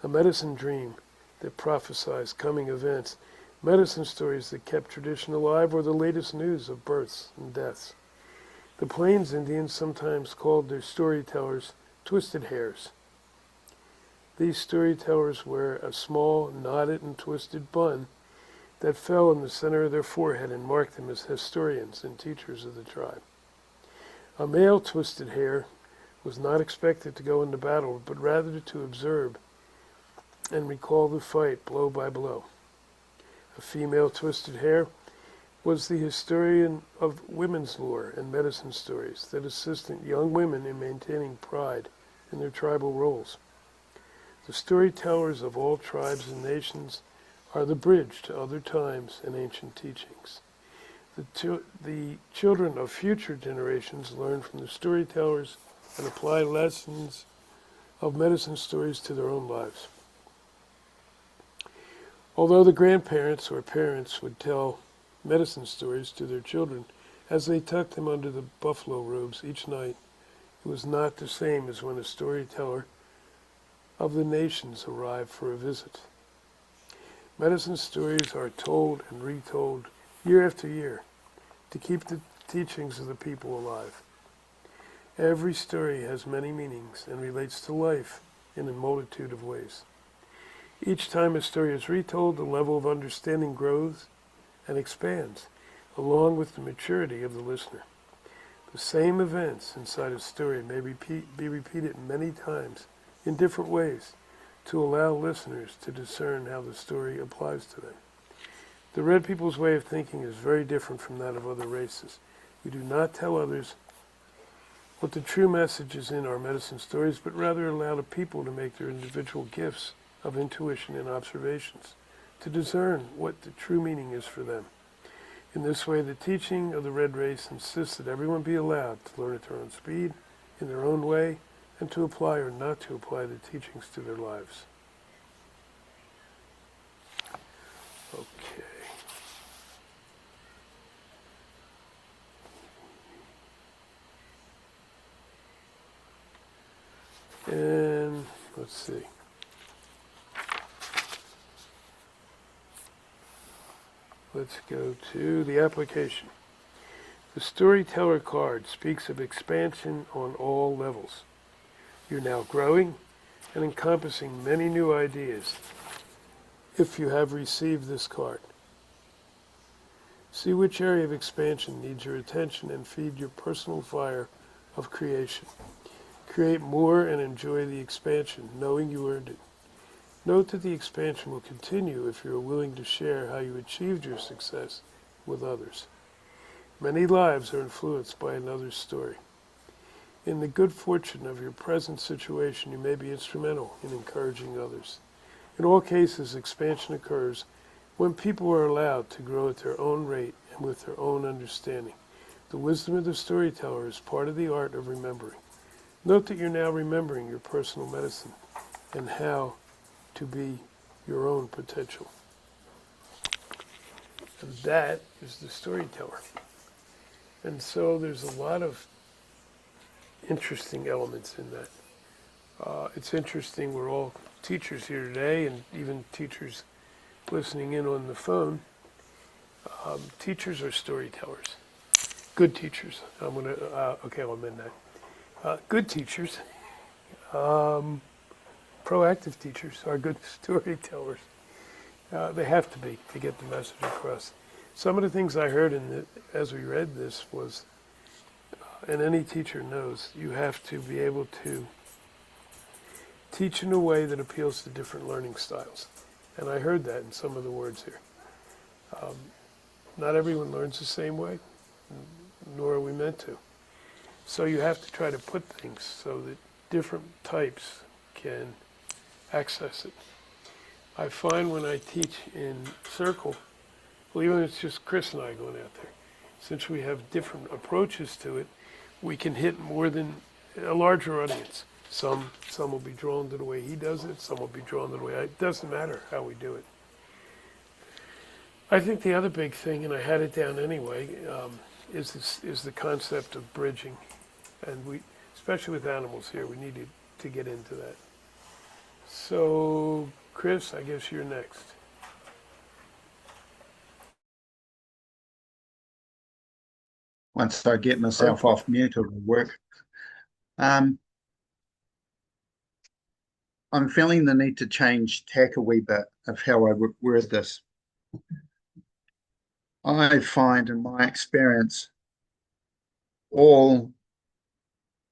a medicine dream that prophesied coming events, medicine stories that kept tradition alive, or the latest news of births and deaths. The Plains Indians sometimes called their storytellers twisted hairs. These storytellers wear a small, knotted and twisted bun that fell in the center of their forehead and marked them as historians and teachers of the tribe. A male twisted hair was not expected to go into battle, but rather to observe and recall the fight blow by blow. A female twisted hair was the historian of women's lore and medicine stories that assisted young women in maintaining pride in their tribal roles. The storytellers of all tribes and nations are the bridge to other times and ancient teachings. The children of future generations learn from the storytellers and apply lessons of medicine stories to their own lives. Although the grandparents or parents would tell medicine stories to their children as they tucked them under the buffalo robes each night, it was not the same as when a storyteller of the nations arrived for a visit. Medicine stories are told and retold year after year to keep the teachings of the people alive. Every story has many meanings and relates to life in a multitude of ways. Each time a story is retold, the level of understanding grows and expands, along with the maturity of the listener. The same events inside a story may be repeated many times in different ways to allow listeners to discern how the story applies to them. The Red people's way of thinking is very different from that of other races. We do not tell others what the true message is in our medicine stories, but rather allow the people to make their individual gifts of intuition and observations to discern what the true meaning is for them. In this way, the teaching of the Red race insists that everyone be allowed to learn at their own speed, in their own way, and to apply or not to apply the teachings to their lives. Okay. And let's see. Let's go to the application. The storyteller card speaks of expansion on all levels. You're now growing and encompassing many new ideas if you have received this card. See which area of expansion needs your attention and feed your personal fire of creation. Create more and enjoy the expansion, knowing you earned it. Note that the expansion will continue if you are willing to share how you achieved your success with others. Many lives are influenced by another's story. In the good fortune of your present situation, you may be instrumental in encouraging others. In all cases, expansion occurs when people are allowed to grow at their own rate and with their own understanding. The wisdom of the storyteller is part of the art of remembering. Note that you're now remembering your personal medicine and how to be your own potential. And that is the storyteller. And so there's a lot of interesting elements in that. It's interesting, we're all teachers here today, and even teachers listening in on the phone. Teachers are storytellers. Good teachers. I'll amend that. Good teachers, proactive teachers are good storytellers. They have to be to get the message across. Some of the things I heard as we read this was, and any teacher knows, you have to be able to teach in a way that appeals to different learning styles. And I heard that in some of the words here. Not everyone learns the same way, nor are we meant to. So you have to try to put things so that different types can access it. I find when I teach in circle, well, even if it's just Chris and I going out there, since we have different approaches to it, we can hit more than a larger audience. Some will be drawn to the way he does it, some will be drawn to the way it doesn't matter how we do it. I think the other big thing, and I had it down anyway, is the concept of bridging. And we, especially with animals here, we need to get into that. So, Chris, I guess you're next. Once I get myself off mute, it'll work. I'm feeling the need to change tack a wee bit of how I word this. I find in my experience, all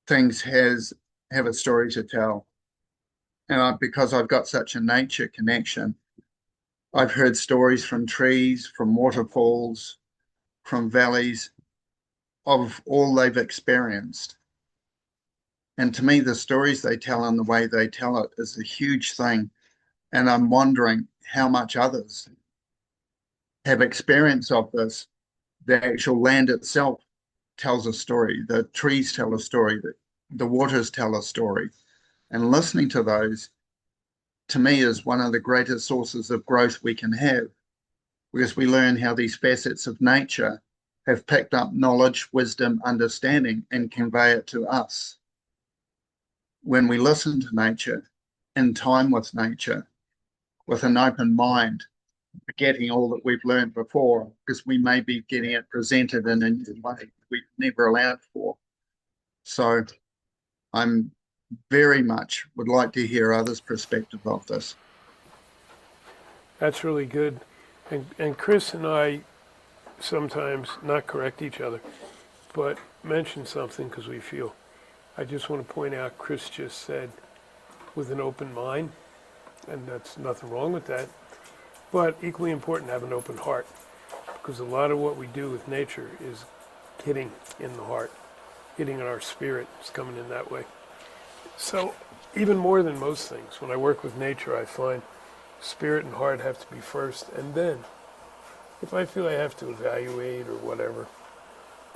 things have a story to tell. And because I've got such a nature connection, I've heard stories from trees, from waterfalls, from valleys of all they've experienced. And to me, the stories they tell and the way they tell it is a huge thing. And I'm wondering how much others have experience of this. The actual land itself tells a story, the trees tell a story, the waters tell a story. And listening to those, to me, is one of the greatest sources of growth we can have, because we learn how these facets of nature have picked up knowledge, wisdom, understanding, and convey it to us. When we listen to nature, in time with nature, with an open mind, forgetting all that we've learned before, because we may be getting it presented in a new way we've never allowed for. So I'm very much would like to hear others' perspective of this. That's really good. And Chris and I sometimes not correct each other, but mention something because we feel. I just want to point out, Chris just said, with an open mind, and that's nothing wrong with that, but equally important to have an open heart, because a lot of what we do with nature is hitting in the heart, hitting in our spirit. It's coming in that way. So even more than most things, when I work with nature, I find spirit and heart have to be first, and then if I feel I have to evaluate or whatever,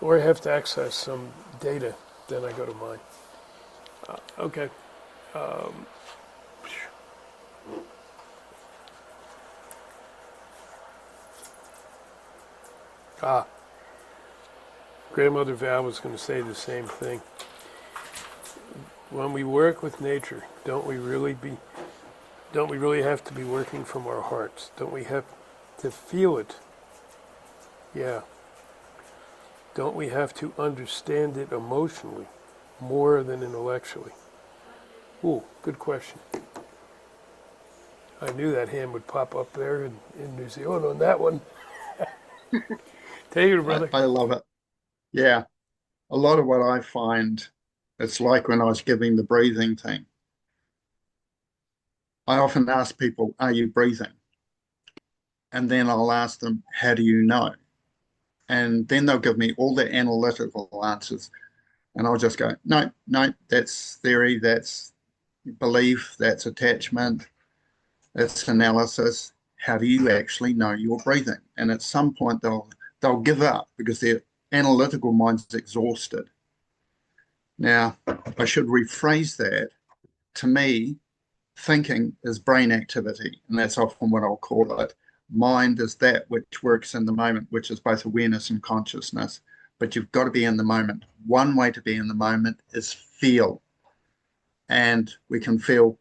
or I have to access some data, then I go to mind. Okay. Grandmother Val was going to say the same thing. When we work with nature, don't we really have to be working from our hearts? Don't we have to feel it? Yeah. Don't we have to understand it emotionally more than intellectually? Ooh, good question. I knew that hand would pop up there in New Zealand on that one. Take it, brother. I love it. Yeah. A lot of what I find, it's like when I was giving the breathing thing. I often ask people, are you breathing? And then I'll ask them, how do you know? And then they'll give me all the analytical answers. And I'll just go, no, no, that's theory, that's belief, that's attachment, that's analysis. How do you actually know you're breathing? And at some point they'll give up because their analytical mind's exhausted. Now, I should rephrase that. To me, thinking is brain activity, and that's often what I'll call it. Mind is that which works in the moment, which is both awareness and consciousness. But you've got to be in the moment. One way to be in the moment is feel. And we can feel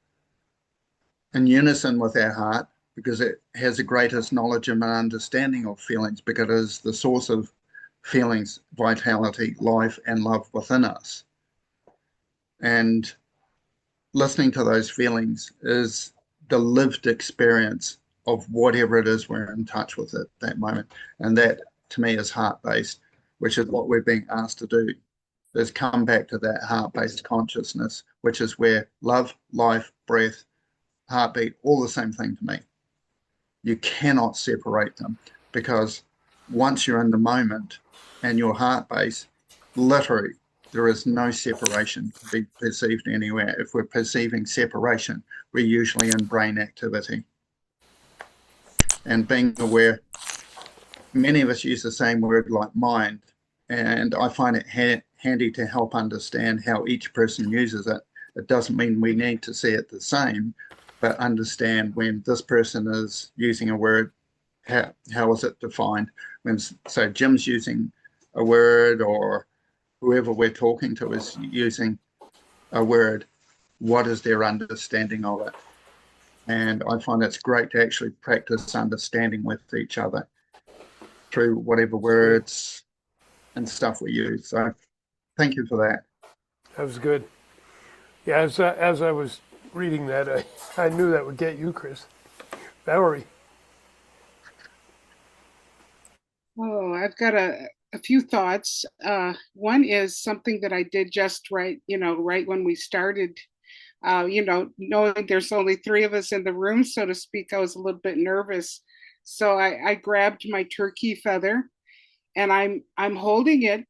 in unison with our heart because it has the greatest knowledge and understanding of feelings, because it is the source of feelings, vitality, life, and love within us. And listening to those feelings is the lived experience of whatever it is we're in touch with at that moment. And that, to me, is heart-based, which is what we're being asked to do, is come back to that heart-based consciousness, which is where love, life, breath, heartbeat, all the same thing to me. You cannot separate them, because once you're in the moment and your heart base, literally, there is no separation to be perceived anywhere. If we're perceiving separation, we're usually in brain activity. And being aware, many of us use the same word like mind, and I find it handy to help understand how each person uses it. It doesn't mean we need to see it the same, but understand when this person is using a word, how is it defined? When, so Jim's using a word, or whoever we're talking to is using a word, what is their understanding of it? And I find it's great to actually practice understanding with each other through whatever words and stuff we use. So thank you for that. That was good. Yeah, as I was reading that, I knew that would get you, Chris. Valerie. Oh, I've got a few thoughts. One is something that I did just right when we started, knowing there's only three of us in the room, so to speak, I was a little bit nervous. So I grabbed my turkey feather and I'm holding it,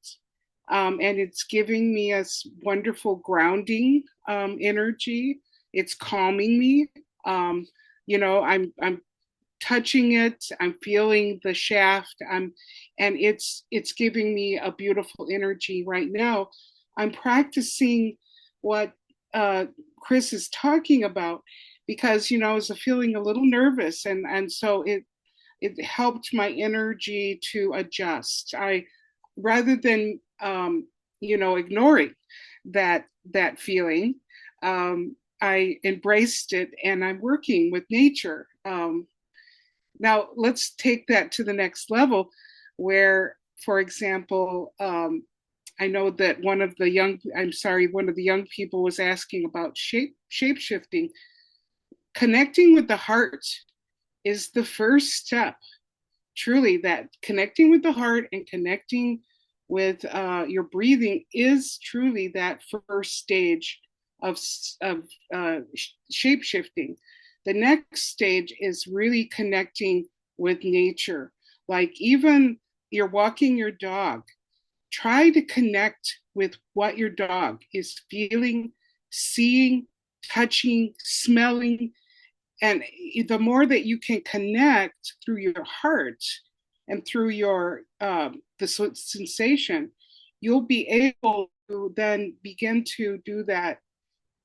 and it's giving me a wonderful grounding energy. It's calming me. I'm touching it. I'm feeling the shaft. And it's giving me a beautiful energy right now. I'm practicing what Chris is talking about because I was feeling a little nervous, and so it helped my energy to adjust. I rather than ignoring that feeling, I embraced it, and I'm working with nature. Now let's take that to the next level, where, for example, I know that one of the young people was asking about shape shifting. Connecting with the heart is the first step. Truly, that connecting with the heart and connecting with your breathing is truly that first stage of shape shifting. The next stage is really connecting with nature. Like, even you're walking your dog, try to connect with what your dog is feeling, seeing, touching, smelling. And the more that you can connect through your heart and through your the sensation, you'll be able to then begin to do that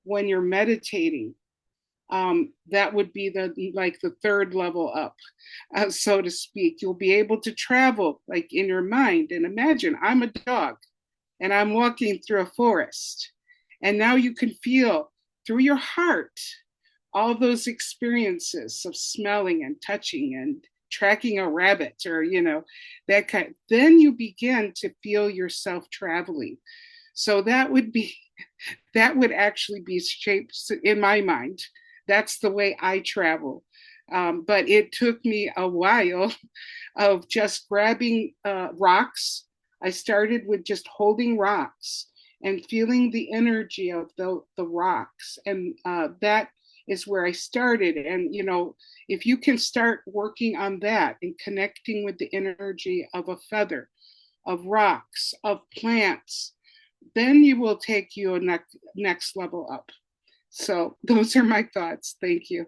when you're meditating. That would be the third level up, so to speak. You'll be able to travel like in your mind and imagine I'm a dog and I'm walking through a forest, and now you can feel through your heart all those experiences of smelling and touching and tracking a rabbit, or that kind. Then you begin to feel yourself traveling. So that would actually be shaped in my mind. That's the way I travel. But it took me a while of just grabbing rocks. I started with just holding rocks and feeling the energy of the rocks. And that is where I started. And, if you can start working on that and connecting with the energy of a feather, of rocks, of plants, then you will take you a next level up. So those are my thoughts. Thank you.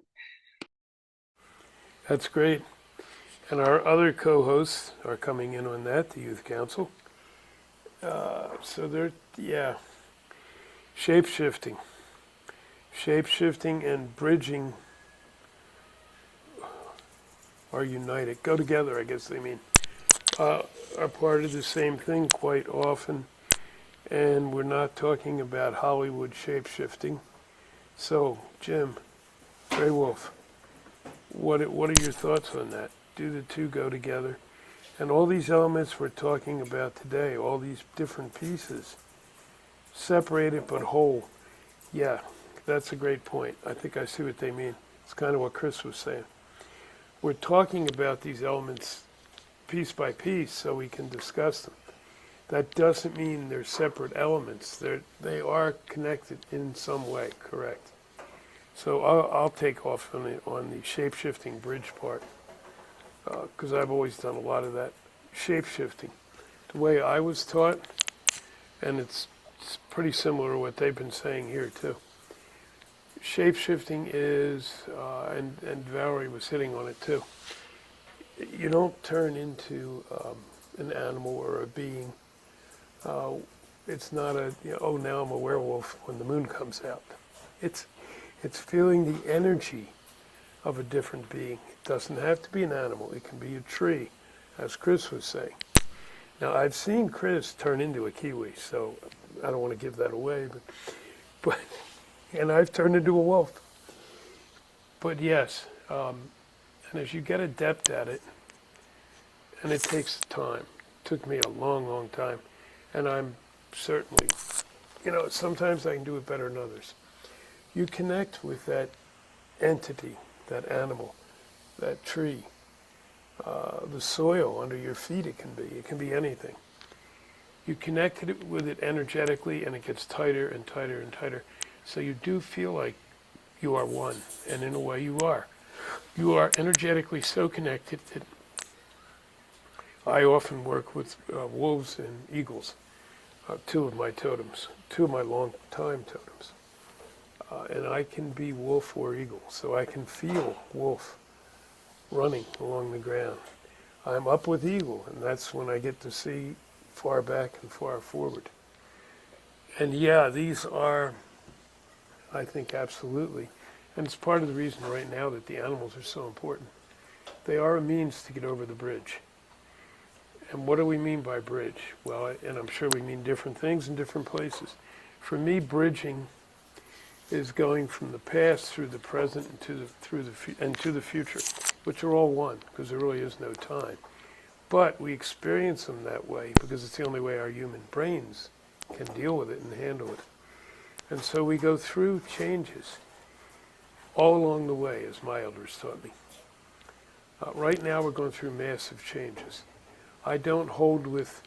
That's great. And our other co-hosts are coming in on that, the Youth Council. So they're, yeah, shape-shifting. Shape-shifting and bridging are united. Go together, I guess they mean. Are part of the same thing quite often. And we're not talking about Hollywood shape-shifting. So, Jim, Grey Wolf, what are your thoughts on that? Do the two go together? And all these elements we're talking about today, all these different pieces, separated but whole. Yeah, that's a great point. I think I see what they mean. It's kind of what Chris was saying. We're talking about these elements piece by piece so we can discuss them. That doesn't mean they're separate elements. They are connected in some way, correct? So I'll take off on the shape-shifting bridge part, because I've always done a lot of that shape-shifting. The way I was taught, and it's pretty similar to what they've been saying here too. Shape-shifting is, and Valerie was hitting on it too, you don't turn into an animal or a being. It's not now I'm a werewolf when the moon comes out. It's feeling the energy of a different being. It doesn't have to be an animal. It can be a tree, as Chris was saying. Now, I've seen Chris turn into a kiwi, so I don't want to give that away, but and I've turned into a wolf. But yes, and as you get adept at it, and it takes time. It took me a long, long time. And I'm certainly, sometimes I can do it better than others. You connect with that entity, that animal, that tree, the soil under your feet. It can be anything. You connect with it energetically, and it gets tighter and tighter and tighter. So you do feel like you are one, and in a way you are. You are energetically so connected that I often work with wolves and eagles, two of my totems, two of my long-time totems. And I can be wolf or eagle, so I can feel wolf running along the ground. I'm up with eagle, and that's when I get to see far back and far forward. And yeah, these are, I think, absolutely. And it's part of the reason right now that the animals are so important. They are a means to get over the bridge. And what do we mean by bridge? Well, and I'm sure we mean different things in different places. For me, bridging is going from the past through the present and to the future, which are all one, because there really is no time. But we experience them that way because it's the only way our human brains can deal with it and handle it. And so we go through changes all along the way, as my elders taught me. Right now we're going through massive changes. I don't hold with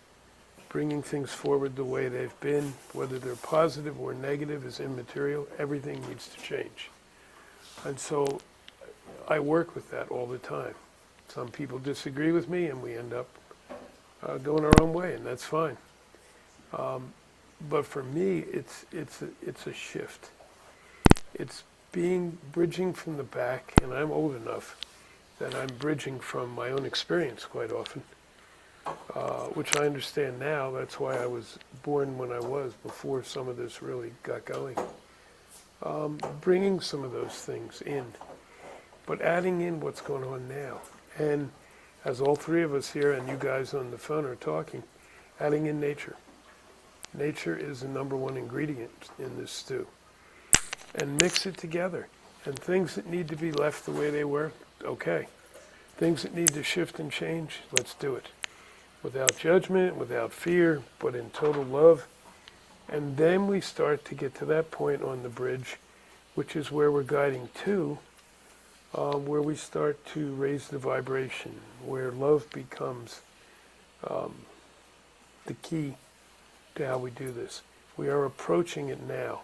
bringing things forward the way they've been, whether they're positive or negative is immaterial. Everything needs to change. And so I work with that all the time. Some people disagree with me and we end up going our own way, and that's fine. But for me, it's a shift. It's bridging from the back, and I'm old enough that I'm bridging from my own experience quite often. Which I understand now. That's why I was born when I was, before some of this really got going. Bringing some of those things in, but adding in what's going on now. And as all three of us here and you guys on the phone are talking, adding in nature. Nature is the number one ingredient in this stew. And mix it together. And things that need to be left the way they were, okay. Things that need to shift and change, let's do it. Without judgment, without fear, but in total love. And then we start to get to that point on the bridge, which is where we're guiding to, where we start to raise the vibration, where love becomes the key to how we do this. We are approaching it now.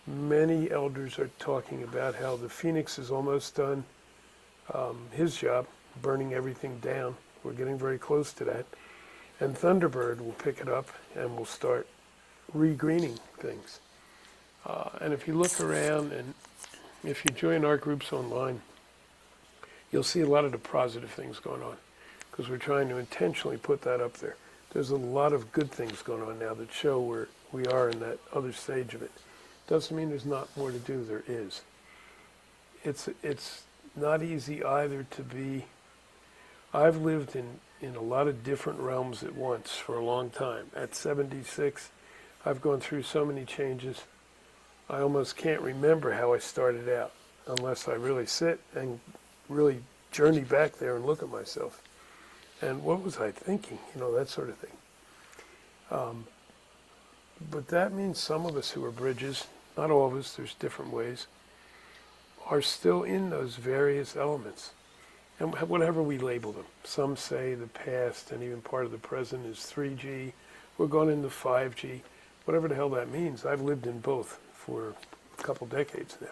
Many elders are talking about how the Phoenix is almost done his job, burning everything down. We're getting very close to that. And Thunderbird will pick it up and will start re-greening things. And if you look around and if you join our groups online, you'll see a lot of the positive things going on because we're trying to intentionally put that up there. There's a lot of good things going on now that show where we are in that other stage of it. Doesn't mean there's not more to do, there is. It's not easy either to be. I've lived in a lot of different realms at once for a long time. At 76, I've gone through so many changes, I almost can't remember how I started out unless I really sit and really journey back there and look at myself. And what was I thinking? That sort of thing. But that means some of us who are bridges, not all of us, there's different ways, are still in those various elements. And whatever we label them. Some say the past and even part of the present is 3G. We're going into 5G. Whatever the hell that means. I've lived in both for a couple decades now.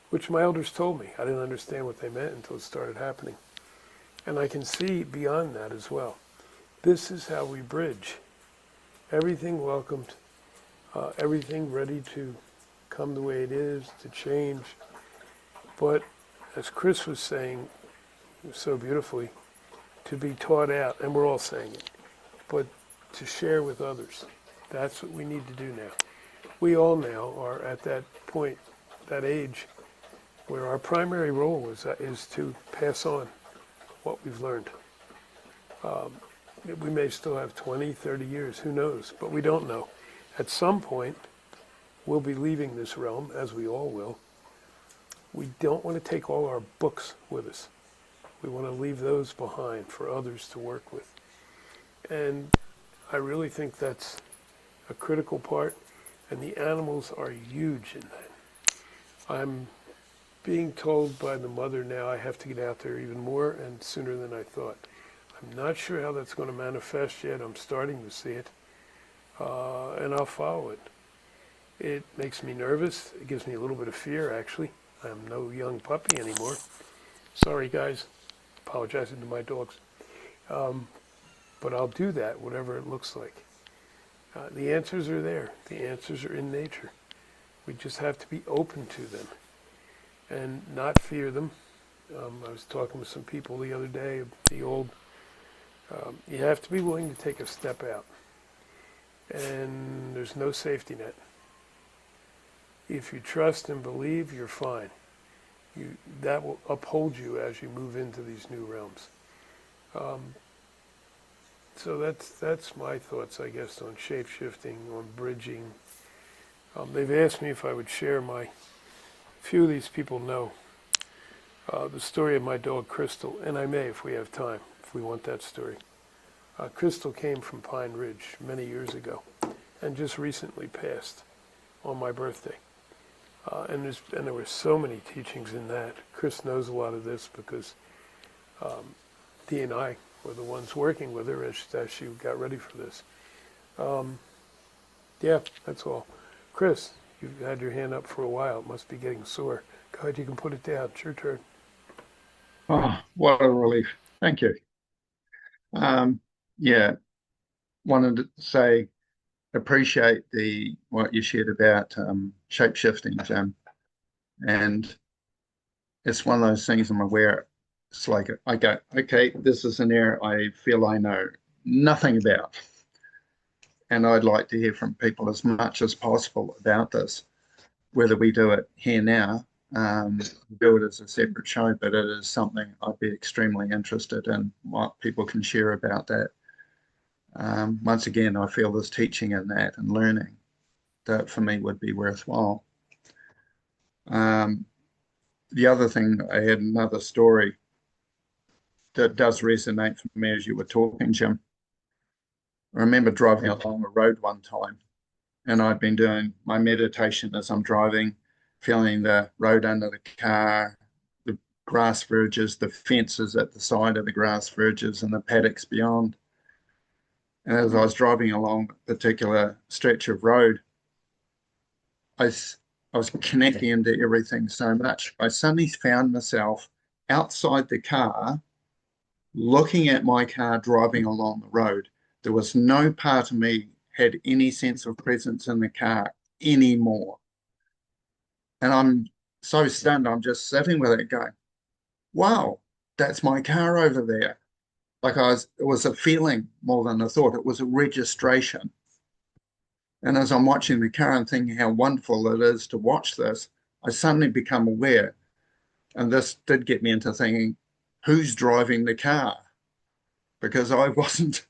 Which my elders told me. I didn't understand what they meant until it started happening. And I can see beyond that as well. This is how we bridge. Everything welcomed. Everything ready to come the way it is, to change. But as Chris was saying, so beautifully, to be taught out, and we're all saying it, but to share with others. That's what we need to do now. We all now are at that point, that age, where our primary role is to pass on what we've learned. We may still have 20, 30 years, who knows, but we don't know. At some point, we'll be leaving this realm, as we all will. We don't want to take all our books with us. We want to leave those behind for others to work with. And I really think that's a critical part, and the animals are huge in that. I'm being told by the mother now I have to get out there even more and sooner than I thought. I'm not sure how that's going to manifest yet. I'm starting to see it, and I'll follow it. It makes me nervous. It gives me a little bit of fear, actually. I'm no young puppy anymore. Sorry, guys. Apologizing to my dogs. but I'll do that, whatever it looks like. The answers are there. The answers are in nature. We just have to be open to them and not fear them. I was talking with some people the other day, you have to be willing to take a step out. And there's no safety net. If you trust and believe, you're fine. That will uphold you as you move into these new realms. So that's my thoughts, I guess, on shape-shifting, on bridging. They've asked me if I would share few of these people know the story of my dog Crystal, and I may if we have time, if we want that story. Crystal came from Pine Ridge many years ago and just recently passed on my birthday. And there were so many teachings in that. Chris knows a lot of this because Dee and I were the ones working with her as she got ready for this. Yeah, that's all. Chris, you've had your hand up for a while. It must be getting sore. Go ahead, you can put it down. It's your turn. Oh, what a relief. Thank you. Yeah, wanted to say, appreciate what you shared about shape-shifting, Jim. And it's one of those things I'm aware. It's like I go, okay, this is an area I feel I know nothing about. And I'd like to hear from people as much as possible about this, whether we do it here now, do it as a separate show, but it is something I'd be extremely interested in what people can share about that. Once again, I feel this teaching in that and learning that for me would be worthwhile. The other thing, I had another story that does resonate for me as you were talking, Jim. I remember driving along a road one time, and I'd been doing my meditation as I'm driving, feeling the road under the car, the grass verges, the fences at the side of the grass verges, and the paddocks beyond. And as I was driving along a particular stretch of road, I was connecting into everything so much. I suddenly found myself outside the car, looking at my car driving along the road. There was no part of me had any sense of presence in the car anymore. And I'm so stunned, I'm just sitting with it going, wow, that's my car over there. It was a feeling more than a thought. It was a registration. And as I'm watching the car and thinking how wonderful it is to watch this, I suddenly become aware. And this did get me into thinking, who's driving the car? Because I wasn't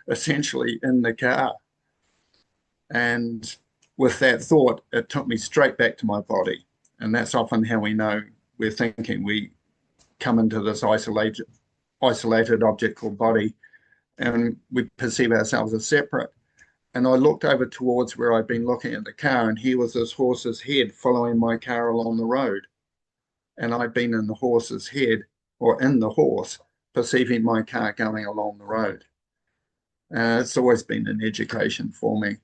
essentially in the car. And with that thought, it took me straight back to my body. And that's often how we know we're thinking. We come into this isolated object called body, and we perceive ourselves as separate. And I looked over towards where I'd been looking at the car, and here was this horse's head following my car along the road. And I'd been in the horse's head, or in the horse, perceiving my car going along the road. It's always been an education for me.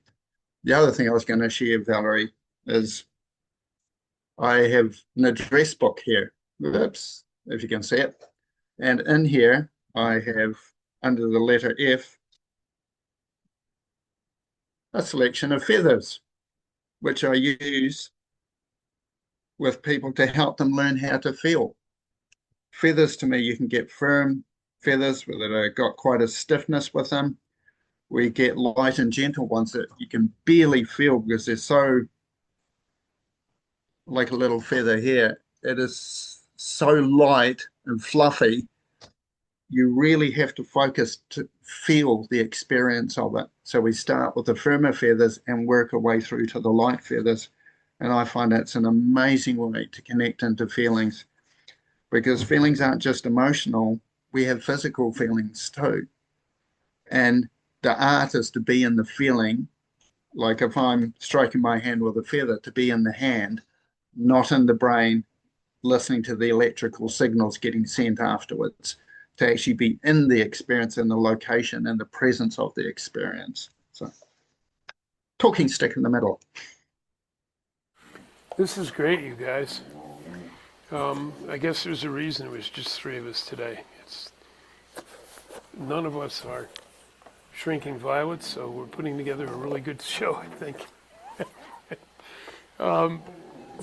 The other thing I was going to share, Valerie, is I have an address book here. Oops, if you can see it. And in here, I have, under the letter F, a selection of feathers, which I use with people to help them learn how to feel. Feathers, to me, you can get firm feathers that have got quite a stiffness with them. We get light and gentle ones that you can barely feel because they're so, like a little feather here. It is so light and fluffy. You really have to focus to feel the experience of it. So we start with the firmer feathers and work our way through to the light feathers. And I find that's an amazing way to connect into feelings, because feelings aren't just emotional. We have physical feelings too. And the art is to be in the feeling, like if I'm striking my hand with a feather, to be in the hand, not in the brain, listening to the electrical signals getting sent afterwards, to actually be in the experience, in the location, and the presence of the experience. So, talking stick in the middle. This is great, you guys. I guess there's a reason it was just three of us today. None of us are Shrinking Violets, so we're putting together a really good show, I think.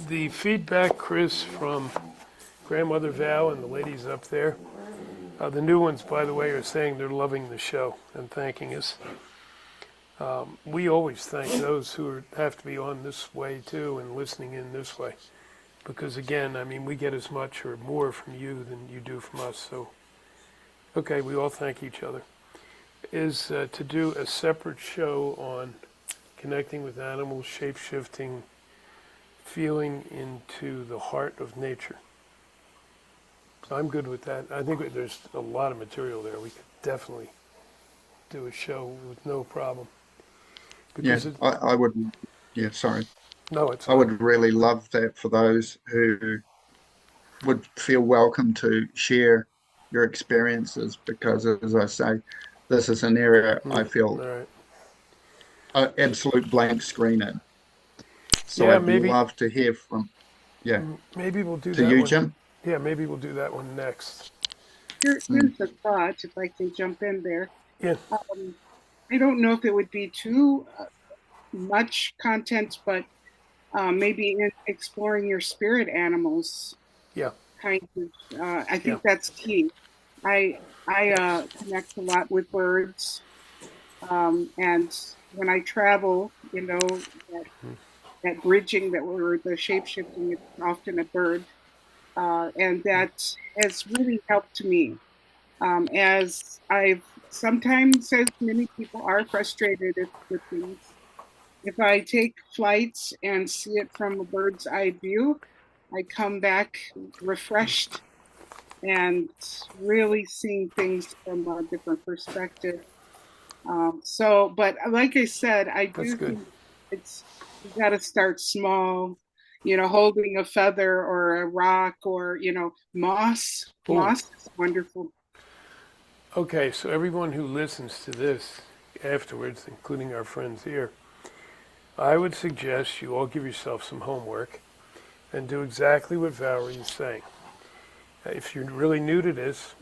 The feedback, Chris, from Grandmother Val and the ladies up there, the new ones, by the way, are saying they're loving the show and thanking us. We always thank those who have to be on this way, too, and listening in this way. Because, again, I mean, we get as much or more from you than you do from us. So, okay, we all thank each other. Is to do a separate show on connecting with animals, shape-shifting, feeling into the heart of nature. So I'm good with that. I think there's a lot of material there. We could definitely do a show with no problem. Yeah, Because I would, yeah, sorry. no, it's I fine. would really love that for those who would feel welcome to share your experiences because, as I say, this is an area I All feel right. an absolute blank screen in. So Yeah, I'd maybe love to hear from, yeah, maybe we'll do to that you, one. Jim. Yeah, maybe we'll do that one next. Mm, Here's a thought, if I can jump in there. Yeah, Um, I don't know if it would be too much content, but maybe in exploring your spirit animals, yeah, kind of. I yeah. think that's key. I I connect a lot with birds, and when I travel, that bridging that we're the shape shifting, it's often a bird, and that has really helped me. As I've sometimes, as many people are frustrated with things, if I take flights and see it from a bird's eye view, I come back refreshed and really seeing things from a different perspective. But like I said, I That's do good. think it's you got to start small. Holding a feather or a rock or moss. Oh, Moss is wonderful. okay. So everyone who listens to this afterwards, including our friends here, I would suggest you all give yourself some homework and do exactly what Valerie is saying. If you're really new to this,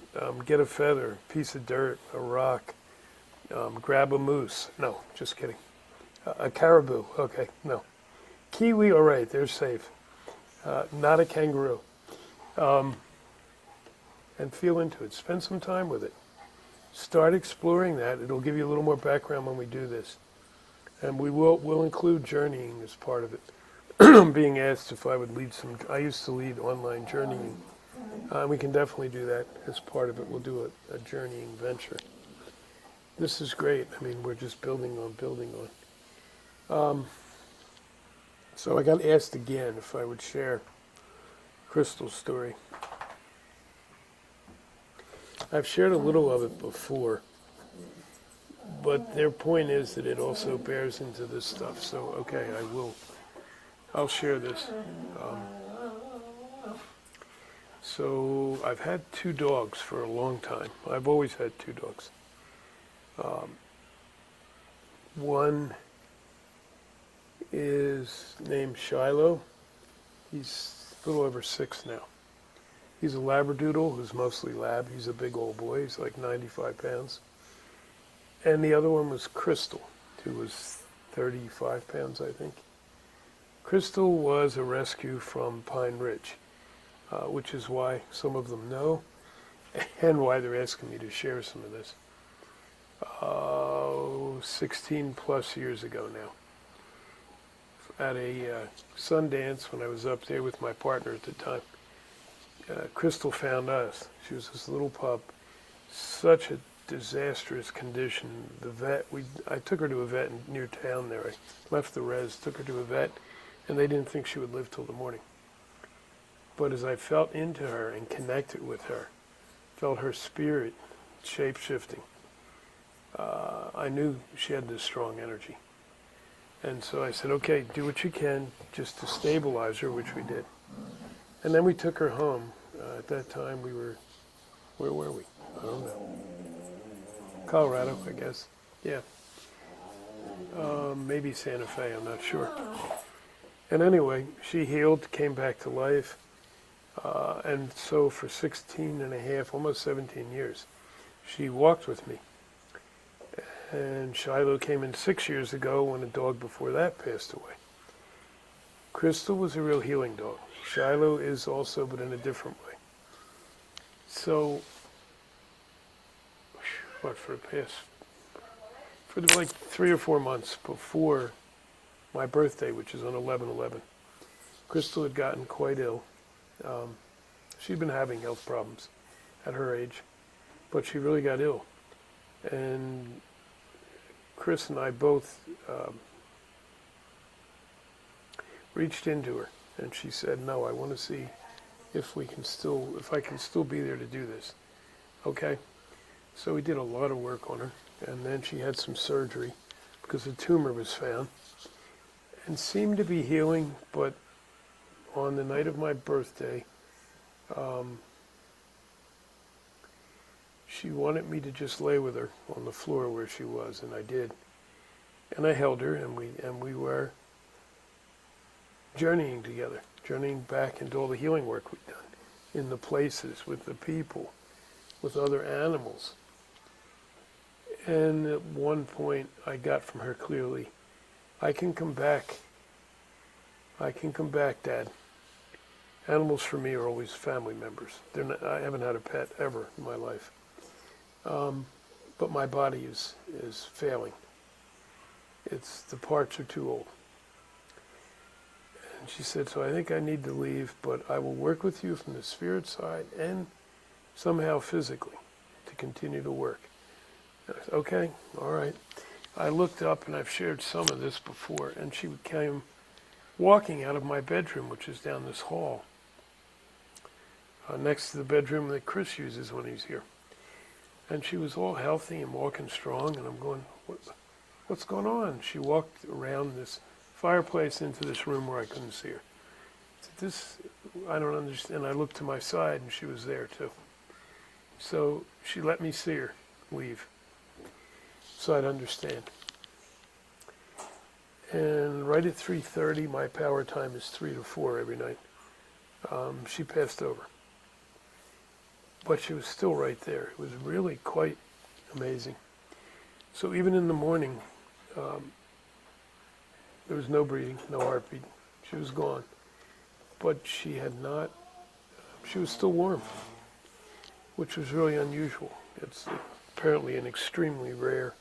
get a feather, a piece of dirt, a rock, grab a moose. No, just kidding. A caribou. Okay, no. Kiwi, all right, they're safe. Not a kangaroo. And feel into it. Spend some time with it. Start exploring that. It'll give you a little more background when we do this. And we'll include journeying as part of it. I'm being asked if I would lead some. I used to lead online journeying. We can definitely do that as part of it. We'll do a journeying venture. This is great. I mean, we're just building on building on. So I got asked again if I would share Crystal's story. I've shared a little of it before, but their point is that it also bears into this stuff. So, okay, I'll share this. So I've had two dogs for a long time. I've always had two dogs. One is named Shiloh. He's a little over 6 now. He's a Labradoodle who's mostly lab. He's a big old boy. He's like 95 pounds. And the other one was Crystal, who was 35 pounds, I think. Crystal was a rescue from Pine Ridge, which is why some of them know and why they're asking me to share some of this. 16 plus years ago now. At a Sundance when I was up there with my partner at the time, Crystal found us. She was this little pup, such a disastrous condition. I took her to a vet near town there. I left the res, took her to a vet, and they didn't think she would live till the morning. But as I felt into her and connected with her, felt her spirit shape-shifting, I knew she had this strong energy. And so I said, okay, do what you can just to stabilize her, which we did. And then we took her home. At that time where were we? I don't know. Colorado, I guess. Yeah. Maybe Santa Fe, I'm not sure. And anyway, she healed, came back to life. And so for 16 and a half, almost 17 years, she walked with me. And Shiloh came in 6 years ago when a dog before that passed away. Crystal was a real healing dog. Shiloh is also, but in a different way. So, what, for like 3 or 4 months before my birthday, which is on 11/11, Crystal had gotten quite ill. She'd been having health problems at her age, but she really got ill. And Chris and I both reached into her, and she said, "No, I want to see if I can still be there to do this." Okay, so we did a lot of work on her, and then she had some surgery because a tumor was found, and seemed to be healing. But on the night of my birthday, she wanted me to just lay with her on the floor where she was, and I did. And I held her, and we were journeying together, journeying back into all the healing work we'd done, in the places, with the people, with other animals. And at one point, I got from her clearly, I can come back, Dad. Animals for me are always family members. I haven't had a pet ever in my life. But my body is failing. The parts are too old. And she said, so I think I need to leave, but I will work with you from the spirit side and somehow physically to continue to work. And I said, okay, all right. I looked up, and I've shared some of this before, and she came walking out of my bedroom, which is down this hall, next to the bedroom that Chris uses when he's here. And she was all healthy and walking strong, and I'm going, what's going on? She walked around this fireplace into this room where I couldn't see her. I said, I don't understand. I looked to my side, and she was there too. So she let me see her leave, so I'd understand. And right at 3:30, my power time is 3 to 4 every night. She passed over. But she was still right there. It was really quite amazing. So even in the morning, there was no breathing, no heartbeat. She was gone. But she was still warm, which was really unusual. It's apparently an extremely rare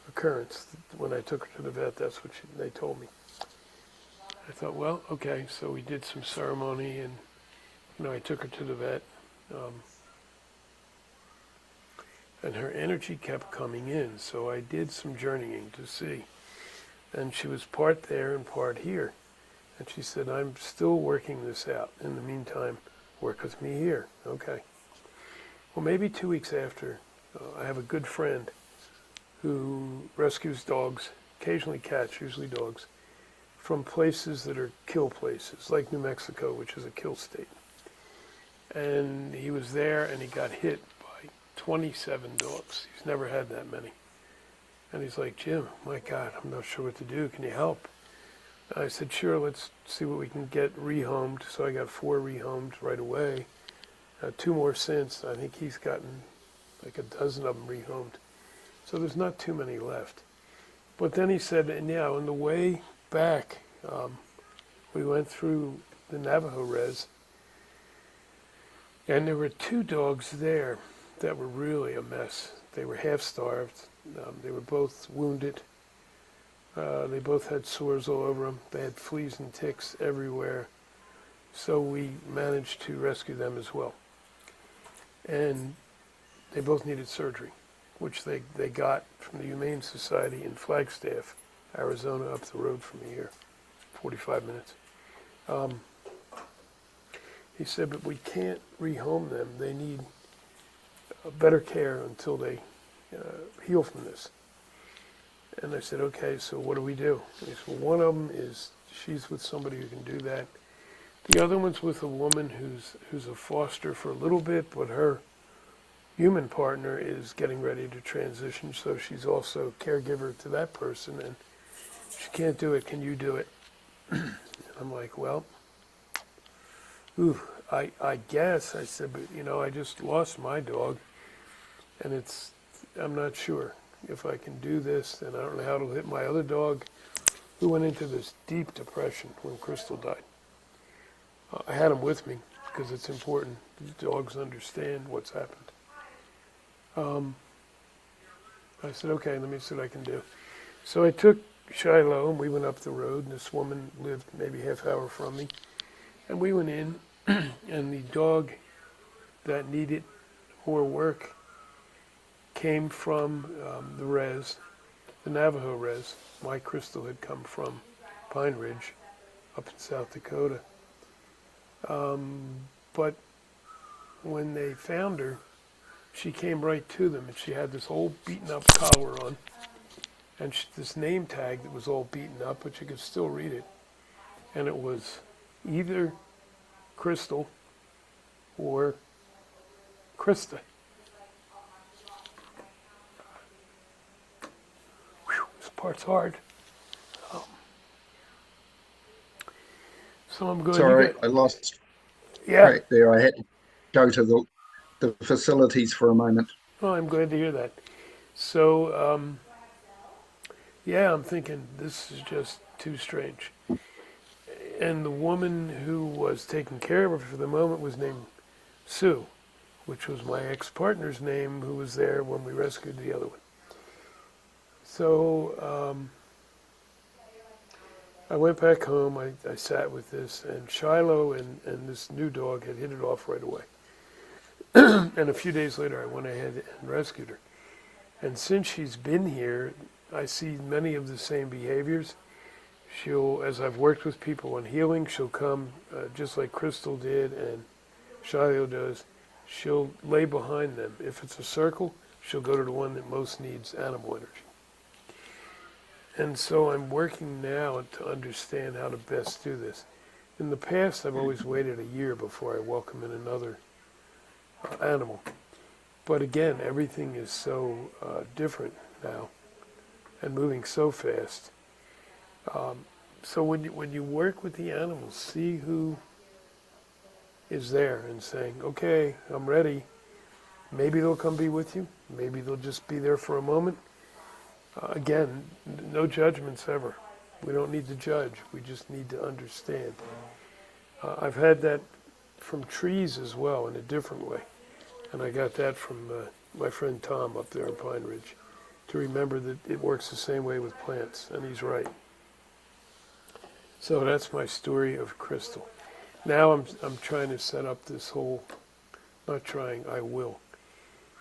occurrence. When I took her to the vet, that's what they told me. I thought, well, okay, so we did some ceremony, and I took her to the vet. And her energy kept coming in, so I did some journeying to see. And she was part there and part here. And she said, I'm still working this out. In the meantime, work with me here. Okay. Well, maybe 2 weeks after, I have a good friend who rescues dogs, occasionally cats, usually dogs, from places that are kill places, like New Mexico, which is a kill state. And he was there, and he got hit by 27 dogs. He's never had that many. And he's like, Jim, my God, I'm not sure what to do. Can you help? I said, sure, let's see what we can get rehomed. So I got 4 rehomed right away. 2 more since. I think he's gotten like a dozen of them rehomed. So there's not too many left. But then he said, and yeah, on the way back, we went through the Navajo res, and there were 2 dogs there that were really a mess. They were half-starved. They were both wounded. They both had sores all over them. They had fleas and ticks everywhere. So we managed to rescue them as well. And they both needed surgery, which they got from the Humane Society in Flagstaff, Arizona, up the road from here, 45 minutes. He said, but we can't rehome them. They need better care until they heal from this. And I said, okay, so what do we do? He said, well, one of them is she's with somebody who can do that. The other one's with a woman who's a foster for a little bit, but her human partner is getting ready to transition, so she's also a caregiver to that person, and she can't do it. Can you do it? And I'm like, well, I guess. I said, but I just lost my dog, and I'm not sure. if I can do this, then I don't know how it'll hit my other dog, who went into this deep depression when Crystal died. I had him with me because it's important. These dogs understand what's happened. I said, okay, let me see what I can do. So I took Shiloh and we went up the road, and this woman lived maybe half hour from me. And we went in, and the dog that needed more work came from the res, the Navajo res. My Crystal had come from Pine Ridge up in South Dakota. But when they found her, she came right to them, and she had this old beaten up collar on, and this name tag that was all beaten up, but you could still read it. And it was either Crystal or Krista. Whew, this part's hard. So I'm going. Sorry, I lost Yeah. right there. I had to go to the facilities for a moment. Oh, I'm glad to hear that. So, yeah, I'm thinking this is just too strange. And the woman who was taking care of her for the moment was named Sue, which was my ex-partner's name, who was there when we rescued the other one. So I went back home. I sat with this, and Shiloh and this new dog had hit it off right away. And a few days later, I went ahead and rescued her. And since she's been here, I see many of the same behaviors. She'll, as I've worked with people on healing, she'll come just like Crystal did and Shiloh does. She'll lay behind them. If it's a circle, she'll go to the one that most needs animal energy. And so I'm working now to understand how to best do this. In the past, I've always waited a year before I welcome in another animal. But again, everything is so different now and moving so fast. So when you work with the animals, see who is there and saying, okay, I'm ready. Maybe they'll come be with you. Maybe they'll just be there for a moment. Again, no judgments ever. We don't need to judge. We just need to understand. I've had that from trees as well in a different way. And I got that from my friend Tom up there in Pine Ridge, to remember that it works the same way with plants, and he's right. So that's my story of Crystal. Now I'm trying to set up this whole, not trying, I will.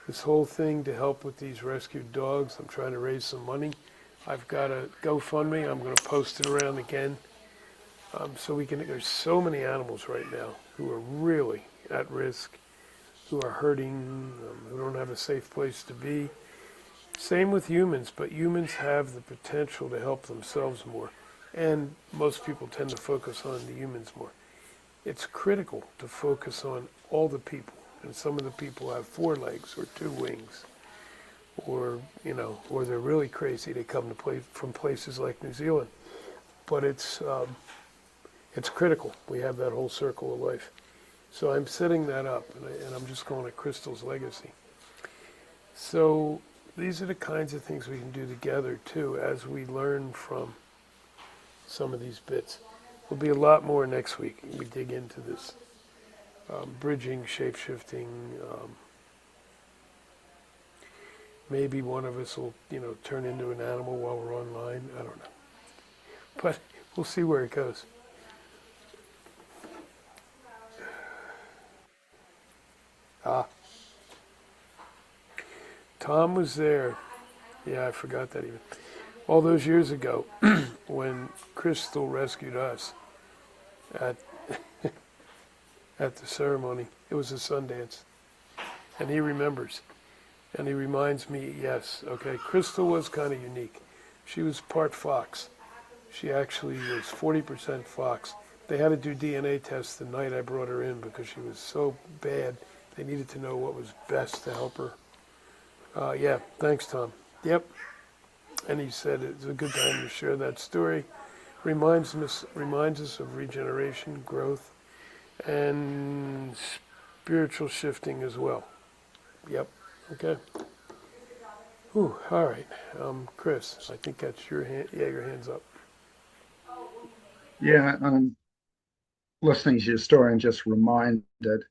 This whole thing to help with these rescued dogs. I'm trying to raise some money. I've got a GoFundMe. I'm going to post it around again. So we can, there's so many animals right now who are really at risk, who are hurting, who don't have a safe place to be. Same with humans, but humans have the potential to help themselves more. And most people tend to focus on the humans more. It's critical to focus on all the people. And some of the people have 4 legs or 2 wings. Or, or they're really crazy. They come to from places like New Zealand. But it's critical. We have that whole circle of life. So I'm setting that up, and I'm just calling it Crystal's Legacy. So these are the kinds of things we can do together, too, as we learn from some of these bits. There'll be a lot more next week. We dig into this bridging, shape-shifting. Maybe one of us will, turn into an animal while we're online. I don't know. But we'll see where it goes. Tom was there. Yeah, I forgot that even. All those years ago, when Crystal rescued us at at the ceremony, it was a Sundance, and he remembers, and he reminds me, yes, okay, Crystal was kind of unique. She was part fox. She actually was 40% fox. They had to do DNA tests the night I brought her in because she was so bad. They needed to know what was best to help her. Yeah, thanks, Tom. Yep. And he said it's a good time to share that story. Reminds us of regeneration, growth, and spiritual shifting as well. Yep. Okay. Whew, all right. Chris, I think that's your hand. Yeah, your hand's up. Yeah, listening to your story and just reminded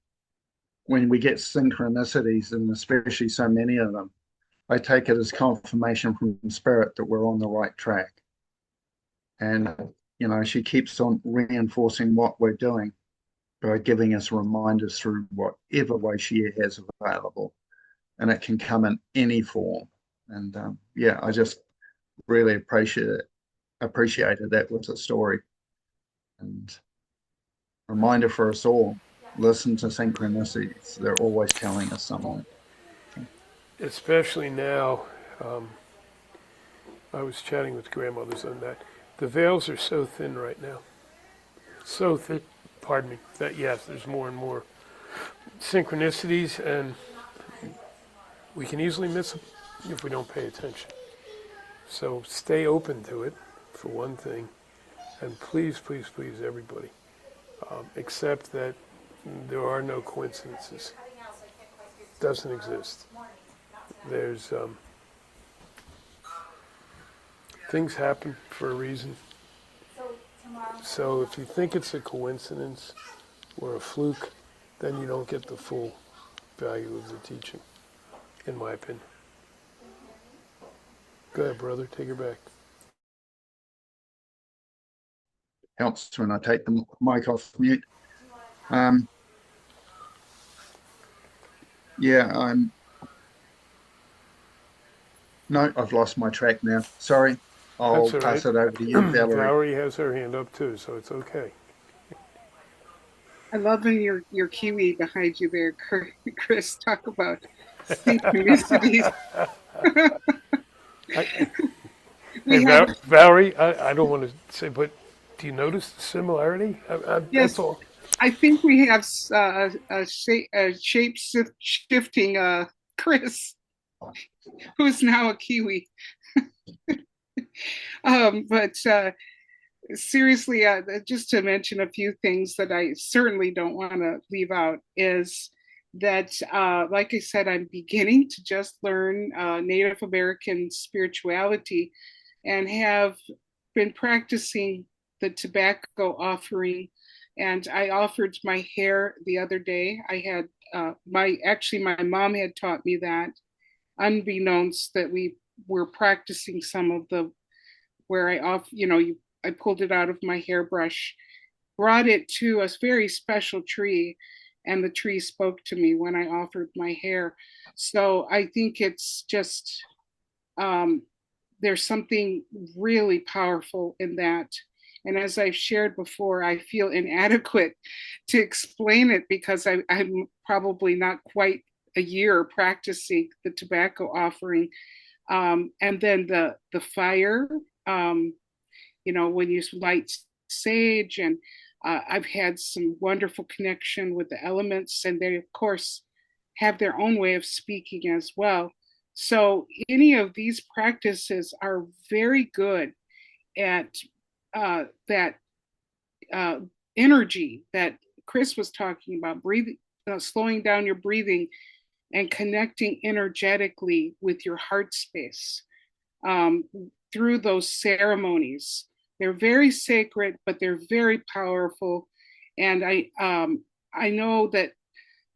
when we get synchronicities, and especially so many of them, I take it as confirmation from spirit that we're on the right track. And, she keeps on reinforcing what we're doing by giving us reminders through whatever way she has available. And it can come in any form. And yeah, I just really appreciated that with the story. And reminder for us all, listen to synchronicities. They're always telling us something. Especially now, um, I was chatting with grandmothers on that. The veils are so thin right now. So thin, pardon me, that yes, there's more and more synchronicities, and we can easily miss them if we don't pay attention. So stay open to it, for one thing, and please, please, please, everybody, accept that there are no coincidences. Doesn't exist. There's things happen for a reason. So if you think it's a coincidence or a fluke, then you don't get the full value of the teaching, in my opinion. Go ahead, brother. Take her back. Helps when I take the mic off mute. Um, yeah, no, I've lost my track now. Sorry. I'll That's all right. pass it over to you, Valerie. Valerie has her hand up too, so it's okay. I love when your Kiwi behind you there, Chris. Talk about synchronicities. I, hey, We have Valerie, I don't want to say, but do you notice the similarity? That's yes, all. I think we have a shape shifting Chris, who's now a Kiwi. But seriously, just to mention a few things that I certainly don't want to leave out is that, like I said, I'm beginning to just learn Native American spirituality and have been practicing the tobacco offering. And I offered my hair the other day. I had my mom had taught me that, unbeknownst that we were practicing some of the where I pulled it out of my hairbrush, brought it to a very special tree, and the tree spoke to me when I offered my hair. So I think it's just um, there's something really powerful in that. And as I've shared before, I feel inadequate to explain it because I'm probably not quite a year practicing the tobacco offering. And then the fire, um, when you light sage, and I've had some wonderful connection with the elements, and they of course have their own way of speaking as well. So any of these practices are very good at that uh, energy that Chris was talking about, breathing, slowing down your breathing and connecting energetically with your heart space um, through those ceremonies. They're very sacred, but they're very powerful. And I know that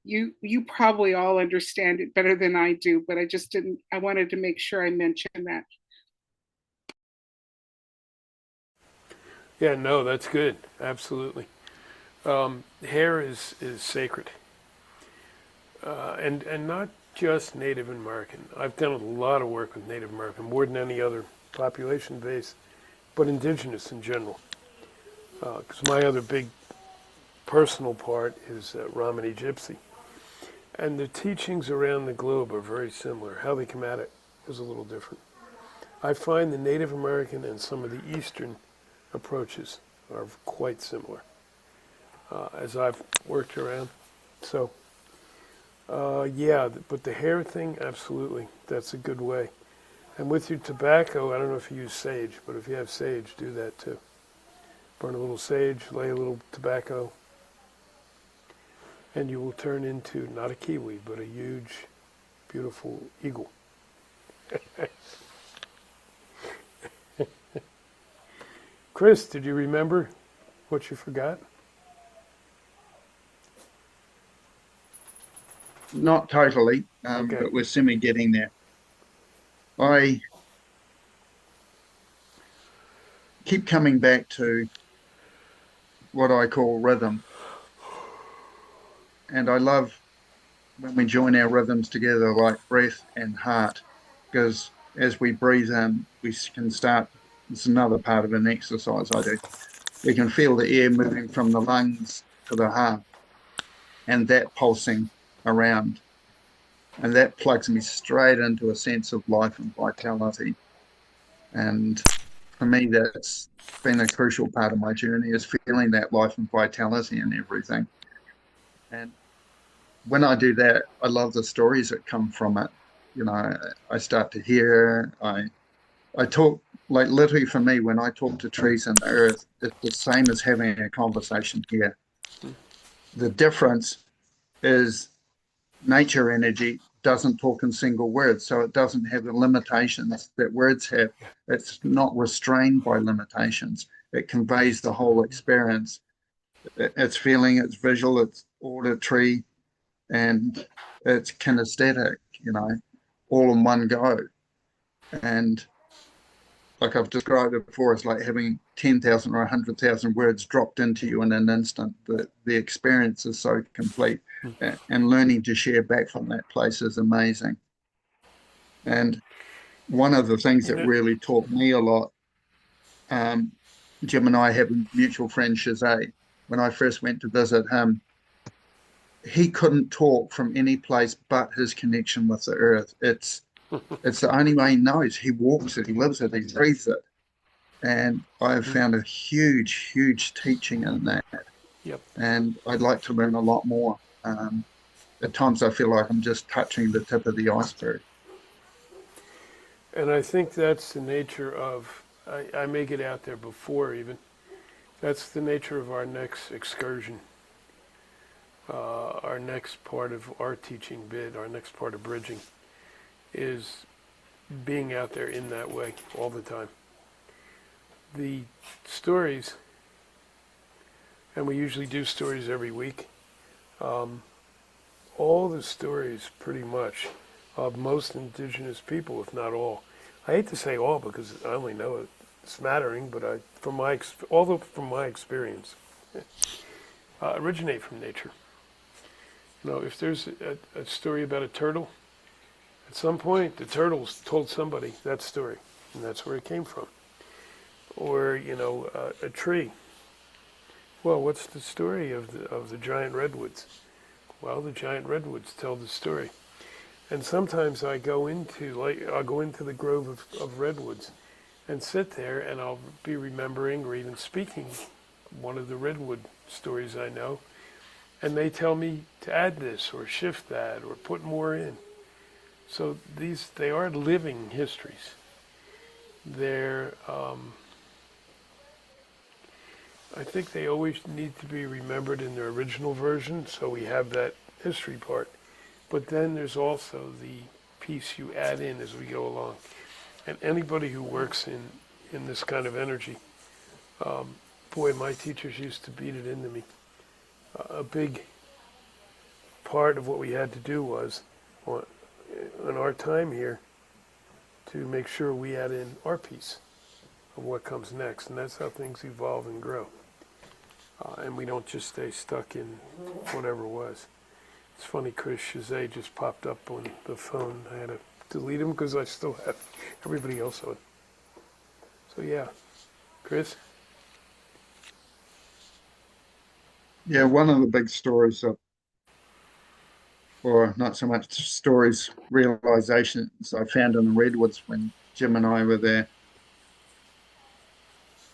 you probably all understand it better than I do, but I just didn't. I wanted to make sure I mentioned that. Yeah, no, that's good. Absolutely. Hair is sacred, and not just Native American. I've done a lot of work with Native American, more than any other population base, but indigenous in general. Because my other big personal part is Romany Gypsy. And the teachings around the globe are very similar. How they come at it is a little different. I find the Native American and some of the Eastern approaches are quite similar as I've worked around. So, yeah, but the hair thing, absolutely. That's a good way. And with your tobacco, I don't know if you use sage, but if you have sage, do that too. Burn a little sage, lay a little tobacco, and you will turn into not a kiwi, but a huge, beautiful eagle. Chris, did you remember what you forgot? Not totally, Okay. but we're semi getting there. I keep coming back to what I call rhythm. And I love when we join our rhythms together, like breath and heart, because as we breathe in, we can start. It's another part of an exercise I do. We can feel the air moving from the lungs to the heart and that pulsing around. And that plugs me straight into a sense of life and vitality. And for me, that's been a crucial part of my journey, is feeling that life and vitality and everything. And when I do that, I love the stories that come from it. You know, I start to hear, I talk, like literally for me, when I talk to trees and the earth, it's the same as having a conversation here. The difference is nature energy doesn't talk in single words, so it doesn't have the limitations that words have. It's not restrained by limitations. It conveys the whole experience. It's feeling, it's visual, it's auditory, and it's kinesthetic, all in one go. And like I've described it before, it's like having 10,000 or 100,000 words dropped into you in an instant. The experience is so complete, and learning to share back from that place is amazing. And one of the things You that know, really taught me a lot, Jim and I have a mutual friend, Shazay. When I first went to visit him, he couldn't talk from any place but his connection with the earth. It's the only way he knows. He walks it, he lives it, he breathes it. And I've found a huge, huge teaching in that. yep. And I'd like to learn a lot more. At times I feel like I'm just touching the tip of the iceberg. And I think that's the nature of, I may get out there before even, that's the nature of our next excursion, our next part of our teaching bid, our next part of bridging, is being out there in that way all the time. The stories, and we usually do stories every week, all the stories pretty much of most indigenous people, if not all. I hate to say all because I only know a smattering, but from my experience, originate from nature. If there's a story about a turtle, at some point the turtles told somebody that story, and that's where it came from. Or a tree. Well, what's the story of the giant redwoods? Well, the giant redwoods tell the story. And sometimes I'll go into the grove of redwoods and sit there, and I'll be remembering or even speaking one of the redwood stories I know, and they tell me to add this or shift that or put more in. So they are living histories. They're I think they always need to be remembered in their original version, so we have that history part. But then there's also the piece you add in as we go along. And anybody who works in this kind of energy, boy, my teachers used to beat it into me. A big part of what we had to do was, in our time here, to make sure we add in our piece of what comes next. And that's how things evolve and grow. And we don't just stay stuck in whatever was. It's funny, Chris Shazay just popped up on the phone. I had to delete him because I still have everybody else on. So yeah, Chris? Yeah, one of the big stories or not so much stories, realizations I found in the redwoods when Jim and I were there.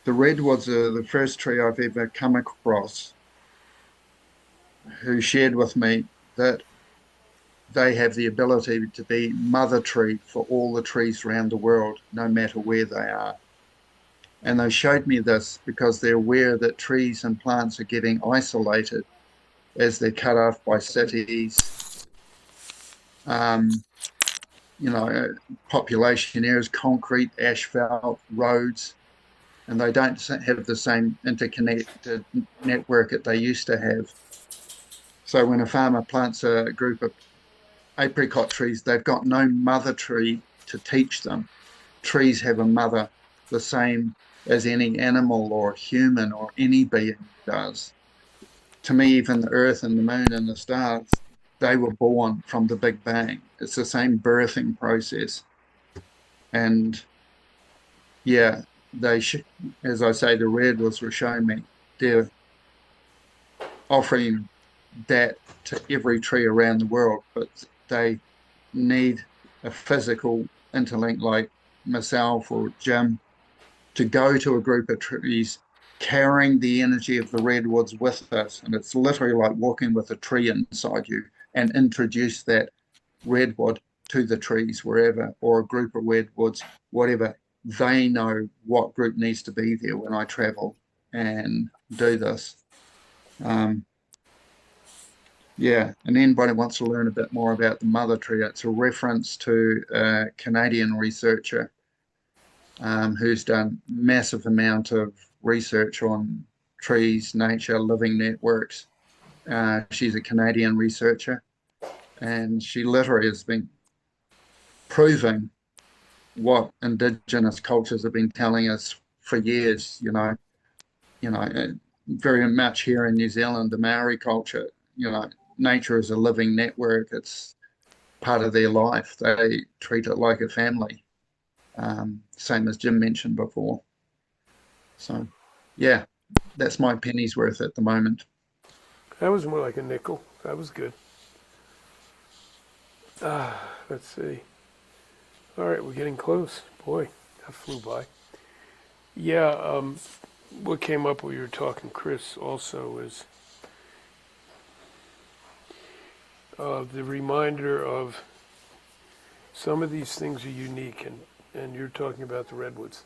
The redwoods are the first tree I've ever come across who shared with me that they have the ability to be mother tree for all the trees around the world, no matter where they are. And they showed me this because they're aware that trees and plants are getting isolated as they're cut off by cities, um, population areas, concrete, asphalt, roads, and they don't have the same interconnected network that they used to have. So when a farmer plants a group of apricot trees, they've got no mother tree to teach them. Trees have a mother the same as any animal or human or any being does. To me, even the earth and the moon and the stars, they were born from the Big Bang. It's the same birthing process. And yeah, as I say, the redwoods were showing me they're offering that to every tree around the world, but they need a physical interlink like myself or Jim to go to a group of trees carrying the energy of the redwoods with us. And it's literally like walking with a tree inside you and introduce that redwood to the trees wherever, or a group of redwoods, whatever. They know what group needs to be there when I travel and do this. Yeah, and anybody wants to learn a bit more about the mother tree, it's a reference to a Canadian researcher who's done massive amount of research on trees, nature, living networks. She's a Canadian researcher, and she literally has been proving what Indigenous cultures have been telling us for years. Very much here in New Zealand, the Maori culture. Nature is a living network. It's part of their life. They treat it like a family, same as Jim mentioned before. So, yeah, that's my penny's worth at the moment. That was more like a nickel. That was good. Let's see. All right, we're getting close. Boy, that flew by. Yeah, what came up when you were talking, Chris, also is the reminder of some of these things are unique, and you're talking about the redwoods.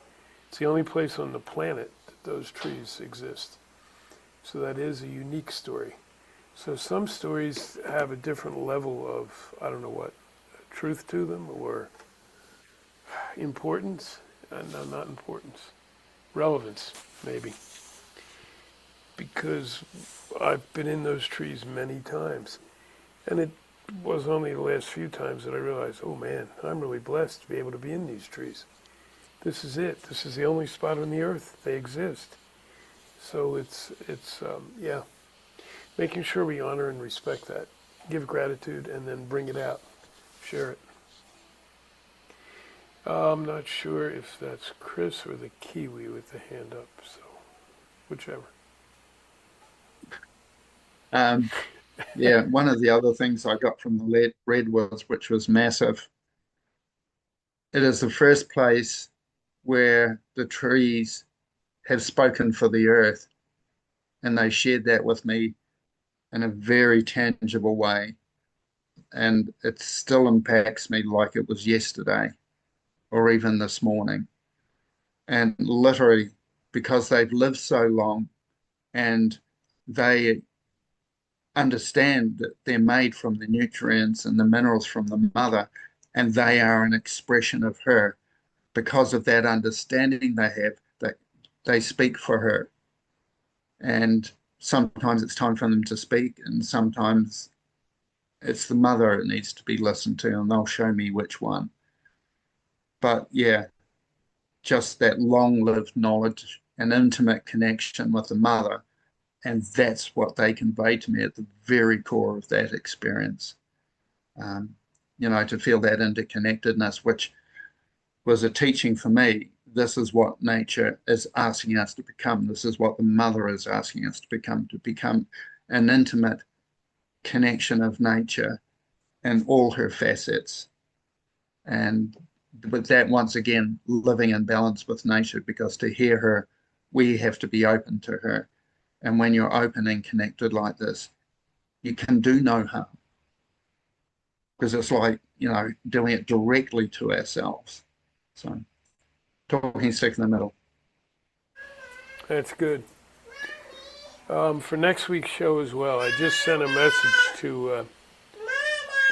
It's the only place on the planet that those trees exist. So that is a unique story. So some stories have a different level of, I don't know what, truth to them or importance. No, not importance. Relevance, maybe. Because I've been in those trees many times. And it was only the last few times that I realized, oh man, I'm really blessed to be able to be in these trees. This is it. This is the only spot on the earth they exist. So it's yeah, making sure we honor and respect that, give gratitude, and then bring it out, share it. I'm not sure if that's Chris or the Kiwi with the hand up, so whichever. Um, yeah, one of the other things I got from the redwoods, which was massive, it is the first place where the trees have spoken for the earth, and they shared that with me in a very tangible way. And it still impacts me like it was yesterday or even this morning. And literally, because they've lived so long and they understand that they're made from the nutrients and the minerals from the mother, and they are an expression of her. Because of that understanding they have, that they speak for her. And sometimes it's time for them to speak, and sometimes it's the mother that needs to be listened to, and they'll show me which one. But yeah, just that long lived knowledge and intimate connection with the mother. And that's what they convey to me at the very core of that experience. To feel that interconnectedness, which was a teaching for me. This is what nature is asking us to become. This is what the mother is asking us to become an intimate connection of nature and all her facets. And with that, once again, living in balance with nature, because to hear her, we have to be open to her. And when you're open and connected like this, you can do no harm. Because it's like, doing it directly to ourselves. So, talking stick in the middle. That's good. For next week's show as well, I just sent a message to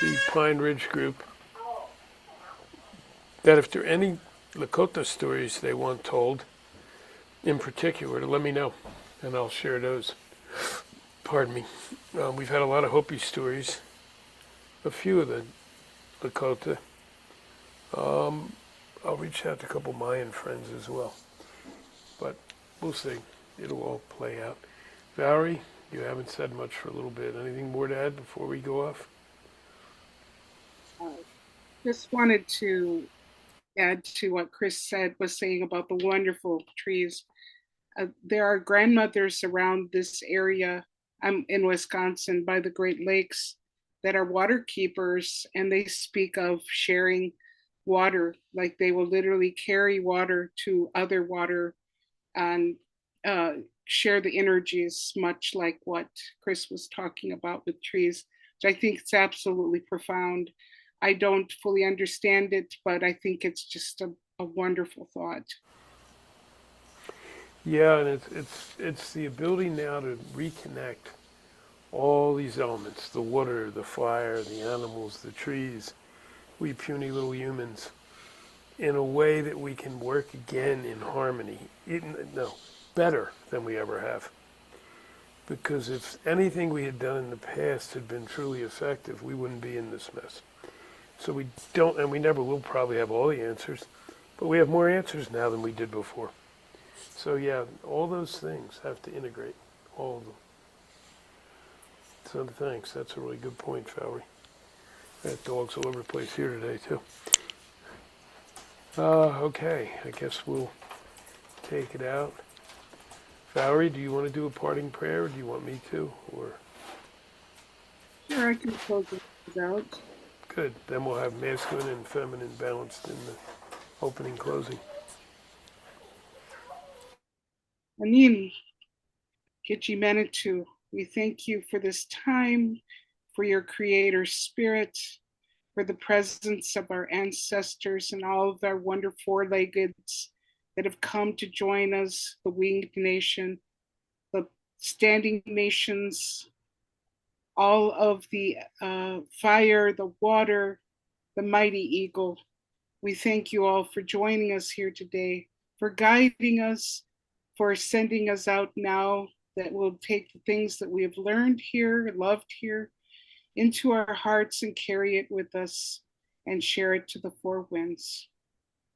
the Pine Ridge group that if there are any Lakota stories they want told, in particular, to let me know, and I'll share those. Pardon me. We've had a lot of Hopi stories, a few of the Lakota. I'll reach out to a couple Mayan friends as well, but we'll see. It'll all play out. Valerie, you haven't said much for a little bit. Anything more to add before we go off? Just wanted to add to what Chris was saying about the wonderful trees. There are grandmothers around this area. I'm in Wisconsin by the Great Lakes that are water keepers, and they speak of sharing water, like they will literally carry water to other water and share the energies, much like what Chris was talking about with trees, which I think it's absolutely profound. I don't fully understand it, but I think it's just a wonderful thought. Yeah, and it's the ability now to reconnect all these elements: the water, the fire, the animals, the trees, we puny little humans, in a way that we can work again in harmony. Better than we ever have. Because if anything we had done in the past had been truly effective, we wouldn't be in this mess. So we don't, and we never will probably have all the answers, but we have more answers now than we did before. So yeah, all those things have to integrate, all of them. So thanks, that's a really good point, Valerie. That dog's all over the place here today too. Okay, I guess we'll take it out. Valerie, do you want to do a parting prayer, or do you want me to? Or Sure, I can close it out. good, then we'll have masculine and feminine balanced in the opening closing. Anin, Kichimenitu, we thank you for this time, for your creator spirit, for the presence of our ancestors and all of our wonderful four-leggeds that have come to join us, the winged nation, the standing nations, all of the fire, the water, the mighty eagle. We thank you all for joining us here today, for guiding us, for sending us out now, that we'll take the things that we have learned here, loved here, into our hearts and carry it with us and share it to the four winds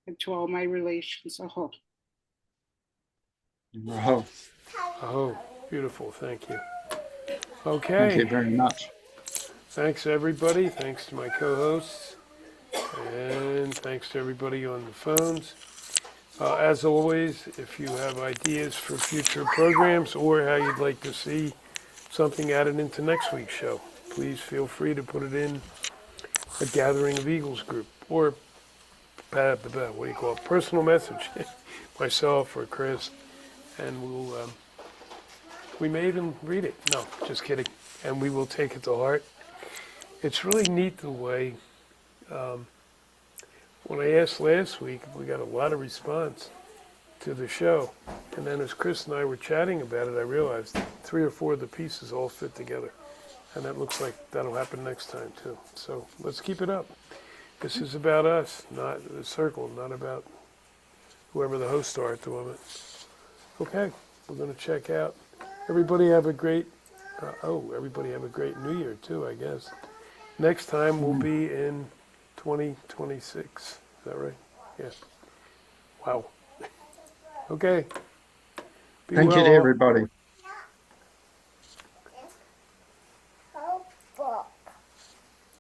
and to all my relations. Aho. Wow. Oh, beautiful, thank you. Thank Okay, you very much. thanks everybody, thanks to my co-hosts, and thanks to everybody on the phones. As always, if you have ideas for future programs or how you'd like to see something added into next week's show, please feel free to put it in a Gathering of Eagles group, or what do you call it, personal message, myself or Chris, and we may even read it. No, just kidding. And we will take it to heart. It's really neat the way, when I asked last week, we got a lot of response to the show. And then as Chris and I were chatting about it, I realized 3 or 4 of the pieces all fit together. And that looks like that'll happen next time too. So let's keep it up. This is about us, not the circle, not about whoever the hosts are at the moment. Okay, we're going to check out. Everybody have a great, everybody have a great New Year too, I guess. Next time we'll be in 2026. Is that right? Yeah. Wow. Okay. Be Thank you well to all. everybody.